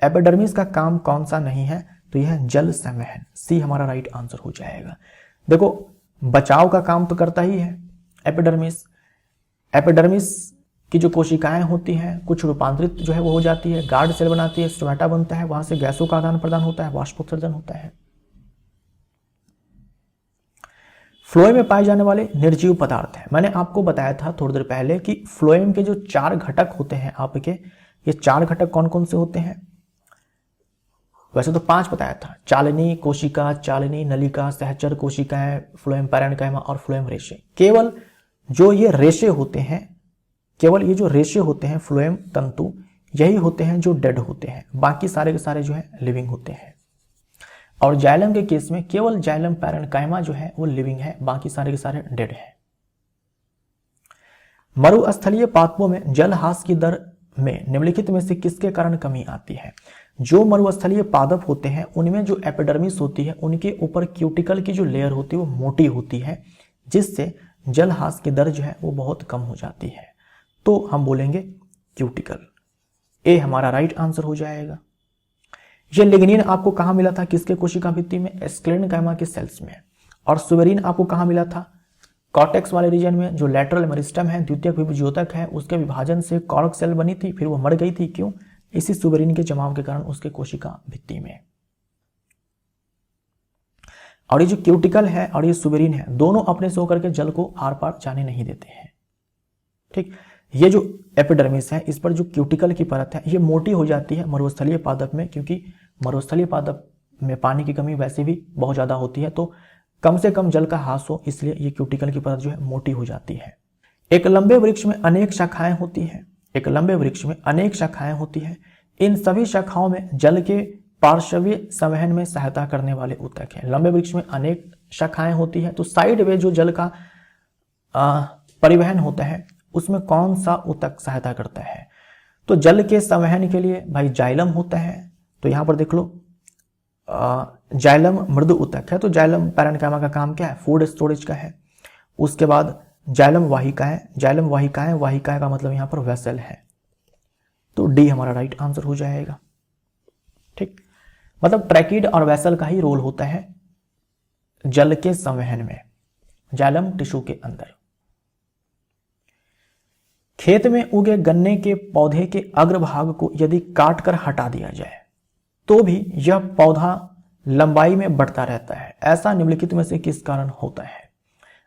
एपिडर्मिस का काम कौन सा नहीं है? तो यह है जल संवहन। सी हमारा राइट आंसर हो जाएगा। देखो बचाव का काम तो करता ही है एपिडर्मिस। एपिडर्मिस की जो कोशिकाएं होती हैं कुछ रूपांतरित जो है वो हो जाती है, गार्ड सेल बनाती है, स्टोमेटा बनता है, वहां से गैसों का आदान प्रदान होता है, वाष्पोत्सर्जन होता है। फ्लोएम में पाए जाने वाले निर्जीव पदार्थ हैं। मैंने आपको बताया था थोड़ी देर पहले कि फ्लोएम के जो 4 घटक होते हैं आपके, ये 4 घटक कौन कौन से होते हैं? वैसे तो 5 बताया था, चालिनी कोशिका, चालिनी नलिका, सहचर कोशिकाएं, फ्लोएम पैरेन्काइमा और फ्लोएम रेशे। केवल जो ये रेशे होते हैं, केवल ये जो रेशे होते हैं फ्लोएम तंतु, यही होते हैं जो डेड होते हैं, बाकी सारे के सारे जो है लिविंग होते हैं। और जाइलम के केस में केवल जाइलम पैरेन्काइमा जो है वो लिविंग है, बाकी सारे के सारे डेड है। मरुस्थलीय पादपों में जलहास की दर में निम्नलिखित में से किसके कारण कमी आती है? जो मरुस्थलीय पादप होते हैं उनमें जो एपिडर्मिस होती है उनके ऊपर क्यूटिकल की जो लेयर होती है वो मोटी होती है, जिससे जलहास की दर जो है वो बहुत कम हो जाती है। तो हम बोलेंगे क्यूटिकल। ए हमारा राइट आंसर हो जाएगा। ये लिग्निन आपको कहां मिला था? किसके कोशिका भित्ति में? स्क्लेरेन्काइमा के सेल्स में। और सुबेरिन आपको कहां मिला था? कॉर्टेक्स वाले रीजन में, जो लेटरल मेरिस्टम है, द्वितीयक विभज्योतक है, उसके विभाजन से कॉर्क सेल बनी थी, फिर वो मर गई थी। क्यों? इसी सुबेरिन के जमाव के कारण उसके कोशिका भित्ति में। और ये जो क्यूटिकल है और ये सुबेरिन है, दोनों अपने से होकर के जल को आर पार जाने नहीं देते हैं। ठीक, ये जो एपिडर्मिस है इस पर जो क्यूटिकल की परत है ये मोटी हो जाती है मरुस्थलीय पादप में, क्योंकि मरुस्थलीय पादप में पानी की कमी वैसे भी बहुत ज्यादा होती है, तो कम से कम जल का हास हो, इसलिए ये क्यूटिकल की परत जो है मोटी हो जाती है। एक लंबे वृक्ष में अनेक शाखाएं होती हैं। एक लंबे वृक्ष में अनेक शाखाएं होती हैं। इन सभी शाखाओं में जल के पार्श्वीय संवहन में सहायता करने वाले ऊतक हैं। लंबे वृक्ष में अनेक शाखाएं होती हैं, तो साइड में जो जल का परिवहन होता है उसमें कौन सा ऊतक सहायता करता है? तो जल के संवहन के लिए भाई जाइलम होता है। तो यहां पर देख लो जाइलम मृदु ऊतक है, तो जाइलम पैरेन्काइमा का काम क्या है? फूड स्टोरेज का है। उसके बाद जाइलम वाहिकाएं, जाइलम वाहिकाएं, वाहिकाएं का मतलब यहां पर वेसल है। तो डी हमारा राइट आंसर हो जाएगा। ठीक, मतलब ट्रैकिड और वेसल का ही रोल होता है जल के संवहन में, जाइलम टिश्यू के अंदर। खेत में उगे गन्ने के पौधे के अग्रभाग को यदि काटकर हटा दिया जाए तो भी यह पौधा लंबाई में बढ़ता रहता है। ऐसा निम्नलिखित में से किस कारण होता है?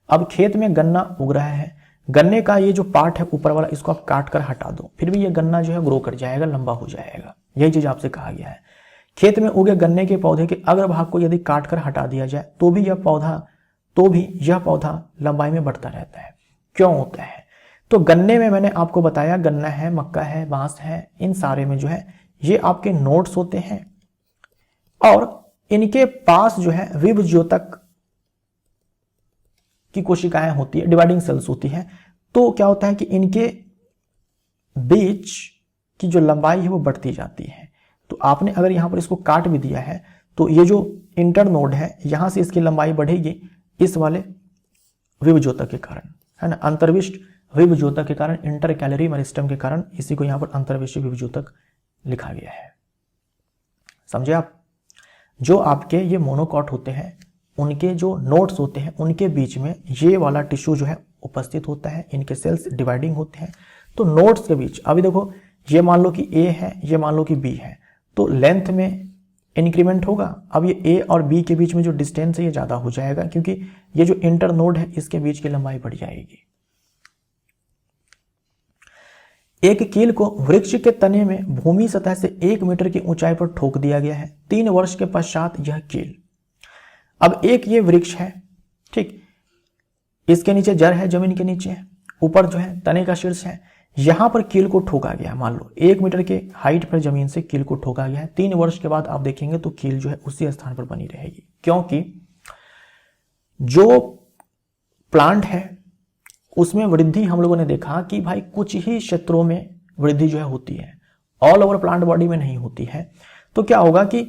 अब खेत में गन्ना उग रहा है, गन्ने का ये जो पार्ट है ऊपर वाला, इसको आप काट कर हटा दो, फिर भी ये गन्ना जो है ग्रो कर जाएगा, लंबा हो जाएगा। यही चीज आपसे कहा गया है। खेत में उगे गन्ने के पौधे के अग्रभाग को यदि काट कर हटा दिया जाए तो भी यह पौधा लंबाई में बढ़ता रहता है। क्यों होता है? तो गन्ने में मैंने आपको बताया, गन्ना है, मक्का है, बांस है, इन सारे में जो है ये आपके नोड्स होते हैं और इनके पास जो है विभज्योतक की कोशिकाएं होती है, डिवाइडिंग सेल्स होती है। तो क्या होता है कि इनके बीच की जो लंबाई है वो बढ़ती जाती है। तो आपने अगर यहां पर इसको काट भी दिया है तो ये जो इंटर नोड है यहां से इसकी लंबाई बढ़ेगी इस वाले विभजोतक के कारण, है ना, अंतर्विष्ट विभजोतक के कारण, इंटर कैलोरी मेरिस्टम के कारण, इसी को यहाँ पर अंतर्विष्ट विभजोतक लिखा गया है। समझे आप? जो आपके ये मोनोकॉट होते हैं, उनके जो नोड्स होते हैं, उनके बीच में ये वाला टिश्यू जो है उपस्थित होता है, इनके सेल्स डिवाइडिंग होते हैं। तो नोड्स के बीच, अभी देखो ये मान लो कि ए है, ये मान लो कि बी है, तो लेंथ में इंक्रीमेंट होगा। अब ये ए और बी के बीच में जो डिस्टेंस है ये ज़्यादा हो जाएगा, क्योंकि ये जो इंटर नोड है इसके बीच की लंबाई बढ़ जाएगी। एक कील को वृक्ष के तने में भूमि सतह से 1 मीटर की ऊंचाई पर ठोक दिया गया है। 3 वर्ष के पश्चात यह कील, अब एक ये वृक्ष है, ठीक, इसके नीचे जड़ है, जमीन के नीचे, ऊपर जो है तने का शीर्ष है, यहां पर कील को ठोका गया। मान लो 1 मीटर के हाइट पर जमीन से कील को ठोका गया है। 3 वर्ष के बाद आप देखेंगे तो कील जो है उसी स्थान पर बनी रहेगी, क्योंकि जो प्लांट है उसमें वृद्धि हम लोगों ने देखा कि भाई कुछ ही क्षेत्रों में वृद्धि जो है होती है, ऑल ओवर प्लांट बॉडी में नहीं होती है। तो क्या होगा कि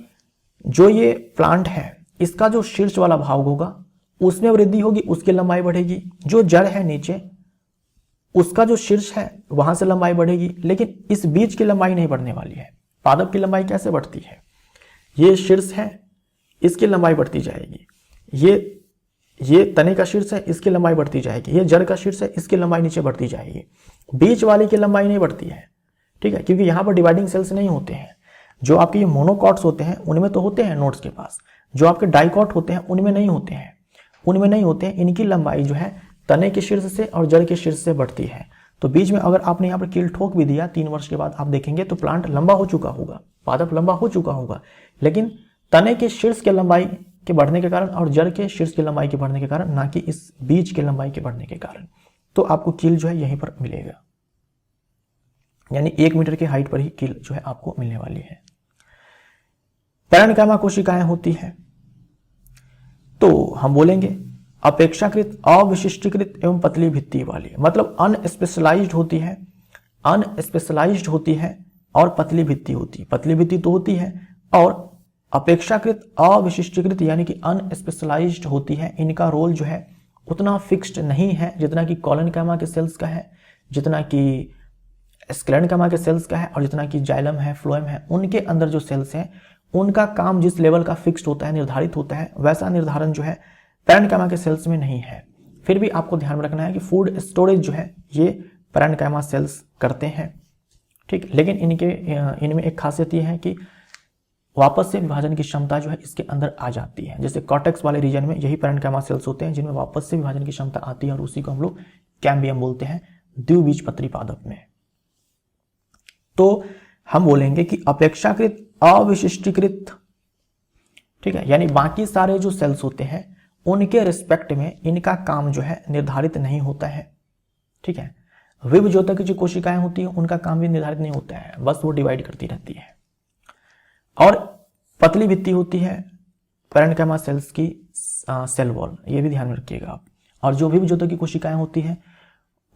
जो ये प्लांट है इसका जो शीर्ष वाला भाग होगा उसमें वृद्धि होगी, उसकी लंबाई बढ़ेगी। जो जड़ है नीचे उसका जो शीर्ष है वहां से लंबाई बढ़ेगी, लेकिन इस बीच की लंबाई नहीं बढ़ने वाली है। पादप की लंबाई कैसे बढ़ती है? ये शीर्ष है, इसकी लंबाई बढ़ती जाएगी, ये तने का शीर्ष है, इसकी लंबाई बढ़ती जाएगी, ये जड़ का शीर्ष है, इसकी लंबाई नीचे बढ़ती जाएगी, बीच वाली की लंबाई नहीं बढ़ती है, ठीक है, क्योंकि यहां पर डिवाइडिंग सेल्स नहीं होते हैं। जो आपके ये मोनोकॉट्स होते हैं उनमें तो होते हैं नोड्स के पास, जो आपके डाइकॉट होते हैं उनमें नहीं होते हैं, इनकी लंबाई जो है तने के शीर्ष से और जड़ के शीर्ष से बढ़ती है। तो बीच में अगर आपने यहाँ पर कील ठोक भी दिया, 3 वर्ष के बाद आप देखेंगे तो प्लांट लंबा हो चुका होगा, पादप लंबा हो चुका होगा, लेकिन तने के शीर्ष के लंबाई के बढ़ने के कारण और जड़ के शीर्ष की लंबाई के बढ़ने के कारण, ना कि इस बीच के लंबाई के बढ़ने के कारण। तो आपको कील जो है यहीं पर मिलेगा, यानी 1 मीटर की हाइट पर ही कील जो है आपको मिलने वाली है। पैरेन्काइमा कोशिकाएं होती है, तो हम बोलेंगे अपेक्षाकृत अविशिष्टीकृत एवं पतली भित्ति वाली, मतलब अनस्पेशलाइज्ड होती है और पतली भित्ति होती है। पतली भित्ति तो होती है, और अपेक्षाकृत अविशिष्टीकृत यानी कि अनस्पेशलाइज्ड होती है। इनका रोल जो है उतना फिक्स्ड नहीं है जितना कि कॉलनकाइमा के सेल्स का है, जितना कि स्क्लेरेन्काइमा के सेल्स का है, और जितना कि जाइलम है, फ्लोएम है, उनके अंदर जो सेल्स हैं उनका काम जिस लेवल का फिक्स्ड होता है, निर्धारित होता है, वैसा निर्धारण जो है पैरेन्काइमा के सेल्स में नहीं है। फिर भी आपको ध्यान में रखना है कि फूड स्टोरेज जो है ये पैरेन्काइमा सेल्स करते हैं, ठीक, लेकिन इनमें एक खासियत ये है कि वापस से विभाजन की क्षमता जो है इसके अंदर आ जाती है। जैसे कॉर्टेक्स वाले रीजन में यही पैरेन्काइमा सेल्स होते हैं जिनमें वापस से विभाजन की क्षमता आती है, और उसी को हम लोग कैम्बियम बोलते हैं, द्विबीजपत्री पादप में। तो हम बोलेंगे कि अपेक्षाकृत अविशिष्टीकृत, ठीक है, यानी बाकी सारे जो सेल्स होते हैं उनके रिस्पेक्ट में इनका काम जो है निर्धारित नहीं होता है, ठीक है। विभजोतक की जो कोशिकाएं होती हैं उनका काम भी निर्धारित नहीं होता है, बस वो डिवाइड करती रहती है। और पतली भित्ति होती है पैरेन्काइमा सेल्स की सेल वॉल, ये भी ध्यान में रखिएगा आप। और जो विभजोतक की कोशिकाएं होती हैं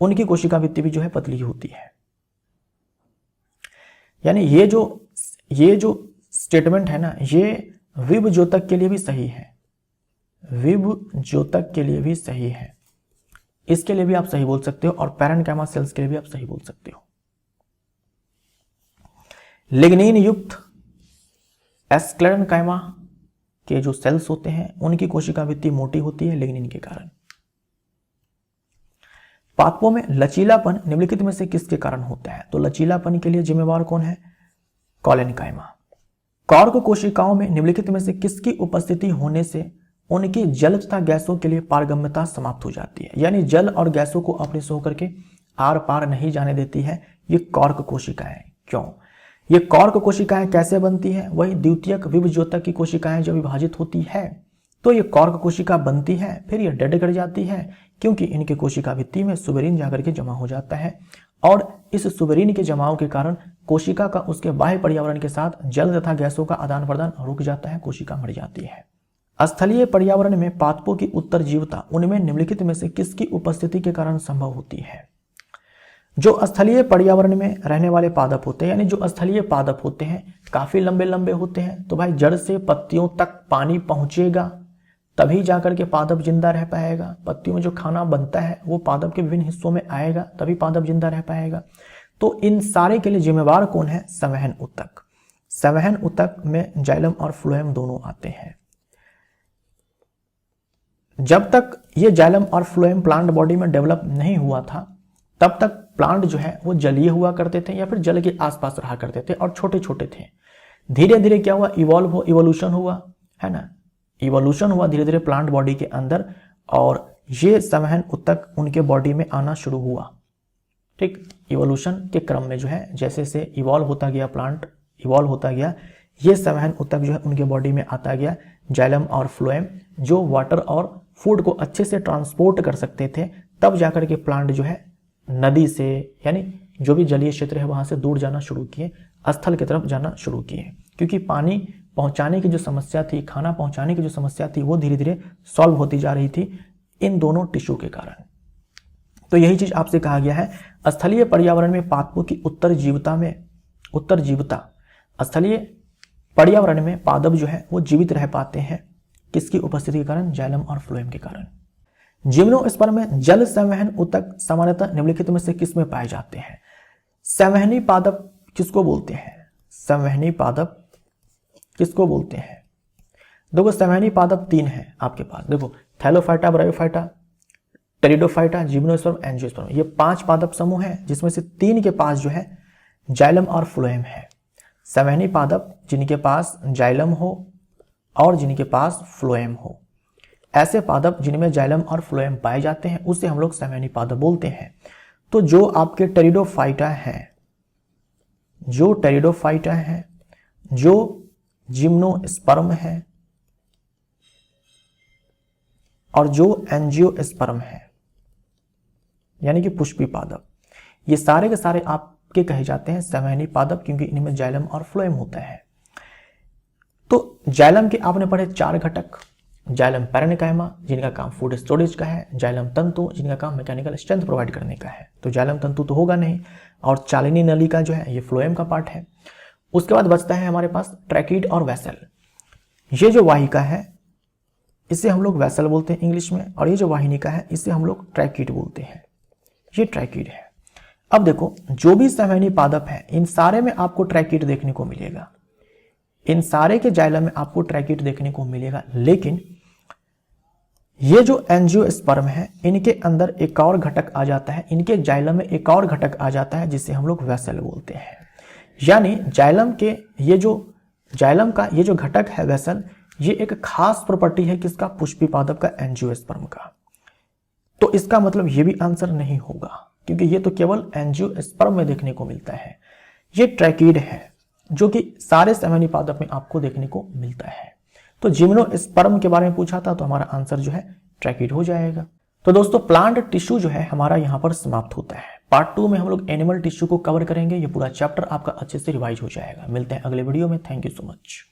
उनकी कोशिका भित्ति भी जो है पतली होती है। यानी ये जो स्टेटमेंट है ना, ये विभजोतक के लिए भी सही है, विभजोतक के लिए भी सही है, इसके लिए भी आप सही बोल सकते हो, और पैरेन्काइमा सेल्स के लिए भी आप सही बोल सकते हो। लिग्निन युक्त स्क्लेरेन्काइमा के जो सेल्स होते हैं उनकी कोशिका भित्ति मोटी होती है लिग्निन के कारण। पादपों में लचीलापन निम्नलिखित में से किसके कारण होता है? तो लचीलापन के लिए जिम्मेवार कौन है? कॉलेनकाइमा। कॉर्क कोशिकाओं में निम्नलिखित में से किसकी उपस्थिति होने से उनकी जल तथा गैसों के लिए पारगम्यता समाप्त हो जाती है, यानी जल और गैसों को अपने से होकर के आर पार नहीं जाने देती है ये कॉर्क कोशिकाएं। क्यों? ये कॉर्क कोशिकाएं कैसे बनती है? वही द्वितीयक विभजोतक की कोशिकाएं जब विभाजित होती है तो ये कॉर्क कोशिका बनती है, फिर ये डेड कर जाती है, क्योंकि इनके कोशिका भित्ति में सुबेरिन जाकर के जमा हो जाता है, और इस सुबेरिन के जमाव के कारण कोशिका का उसके बाह्य पर्यावरण के साथ जल तथा गैसों का आदान प्रदान रुक जाता है, कोशिका मर जाती है। स्थलीय पर्यावरण में पादपों की उत्तरजीवता उनमें निम्नलिखित में से किसकी उपस्थिति के कारण संभव होती है? जो स्थलीय पर्यावरण में रहने वाले पादप होते हैं, यानी जो स्थलीय पादप होते हैं काफी लंबे लंबे होते हैं, तो भाई जड़ से पत्तियों तक पानी पहुंचेगा तभी जाकर के पादप जिंदा रह पाएगा। पत्तियों में जो खाना बनता है वो पादप के विभिन्न हिस्सों में आएगा, तभी पादप जिंदा रह पाएगा। तो इन सारे के लिए जिम्मेवार कौन है? संवहन ऊतक। संवहन ऊतक में जाइलम और फ्लोएम दोनों आते हैं। जब तक ये जाइलम और फ्लोएम प्लांट बॉडी में डेवलप नहीं हुआ था, तब तक प्लांट जो है वो जलीय हुआ करते थे या फिर जल के आसपास रहा करते थे और छोटे छोटे थे। धीरे धीरे क्या हुआ? इवोल्यूशन हुआ, है ना, इवोल्यूशन हुआ धीरे धीरे प्लांट बॉडी के अंदर, और ये संवहन ऊतक उनके बॉडी में आना शुरू हुआ। ठीक, इवोल्यूशन के क्रम में जो है जैसे से इवॉल्व होता गया, प्लांट इवॉल्व होता गया, ये संवहन ऊतक जो है उनके बॉडी में आता गया। जाइलम और फ्लोएम जो वाटर और फूड को अच्छे से ट्रांसपोर्ट कर सकते थे, तब जाकर के प्लांट जो है नदी से, यानी जो भी जलीय क्षेत्र है वहां से दूर जाना शुरू किए, स्थल की तरफ जाना शुरू किए, क्योंकि पानी पहुंचाने की जो समस्या थी, खाना पहुंचाने की जो समस्या थी, वो धीरे धीरे सॉल्व होती जा रही थी इन दोनों टिश्यू के कारण। तो यही चीज आपसे कहा गया है, स्थलीय पर्यावरण में पादपों की उत्तरजीविता, स्थलीय पर्यावरण में पादप जो है वो जीवित रह पाते हैं किसकी उपस्थिति के कारण? जाइलम और फ्लोएम के कारण। जिम्नोस्पर्म में जल संवहन ऊतक सामान्यतः निम्नलिखित में से किस में पाए जाते हैं? संवहनी पादप किसको बोलते हैं? संवहनी पादप किसको बोलते हैं? देखो संवहनी पादप 3 है आपके पास। देखो Thallophyta, bryophyta, pteridophyta, gymnosperm, angiosperm, ये 5 पादप समूह है, जिसमें से 3 के पास जो है जाइलम और फ्लोएम है। संवहनी पादप जिनके पास जाइलम हो और जिनके पास फ्लोएम हो, ऐसे पादप जिनमें जाइलम और फ्लोएम पाए जाते हैं उसे हम लोग संवहनी पादप बोलते हैं। तो जो आपके टेरिडोफाइटा हैं, जो टेरिडोफाइटा हैं, जो जिम्नोस्पर्म है और जो एंजियोस्पर्म है, यानी कि पुष्पी पादप, ये सारे के सारे आपके कहे जाते हैं संवहनी पादप, क्योंकि इनमें जाइलम और फ्लोएम होता है। तो जाइलम के आपने पढ़े 4 घटक, जाइलम पैरेन्काइमा जिनका काम फूड स्टोरेज का है, जाइलम तंतु जिनका काम मैकेनिकल स्ट्रेंथ प्रोवाइड करने का है, तो जाइलम तंतु तो होगा नहीं, और चालिनी नली का जो है ये फ्लोएम का पार्ट है। उसके बाद बचता है हमारे पास ट्रैकिड और वेसल। ये जो वाहिका है इसे हम लोग वेसल बोलते हैं इंग्लिश में, और ये जो वाहिनिका है इसे हम लोग ट्रैकिड बोलते हैं। ये ट्रैकिड है। अब देखो जो भी संवहनी पादप है इन सारे में आपको ट्रैकिड देखने को मिलेगा, इन सारे के जाइलम में आपको ट्रैकिड देखने को मिलेगा, लेकिन ये जो एंजियोस्पर्म है इनके अंदर एक और घटक आ जाता है, इनके जाइलम में एक और घटक आ जाता है जिसे हम लोग वेसल बोलते हैं। यानी जाइलम के जाइलम का ये जो घटक है वेसल, ये एक खास प्रॉपर्टी है किसका? पुष्पी पादप का, एंजियोस्पर्म का। तो इसका मतलब ये भी आंसर नहीं होगा, क्योंकि ये तो केवल एंजियोस्पर्म में देखने को मिलता है। ये ट्रैकिड है जो कि सारे संवहनी पादप में आपको देखने को मिलता है। तो जिम्नोस्पर्म के बारे में पूछा था तो हमारा आंसर जो है ट्रैकिड हो जाएगा। तो दोस्तों प्लांट टिश्यू जो है हमारा यहाँ पर समाप्त होता है। पार्ट 2 में हम लोग एनिमल टिश्यू को कवर करेंगे। ये पूरा चैप्टर आपका अच्छे से रिवाइज हो जाएगा। मिलते हैं अगले वीडियो में। Thank you so much.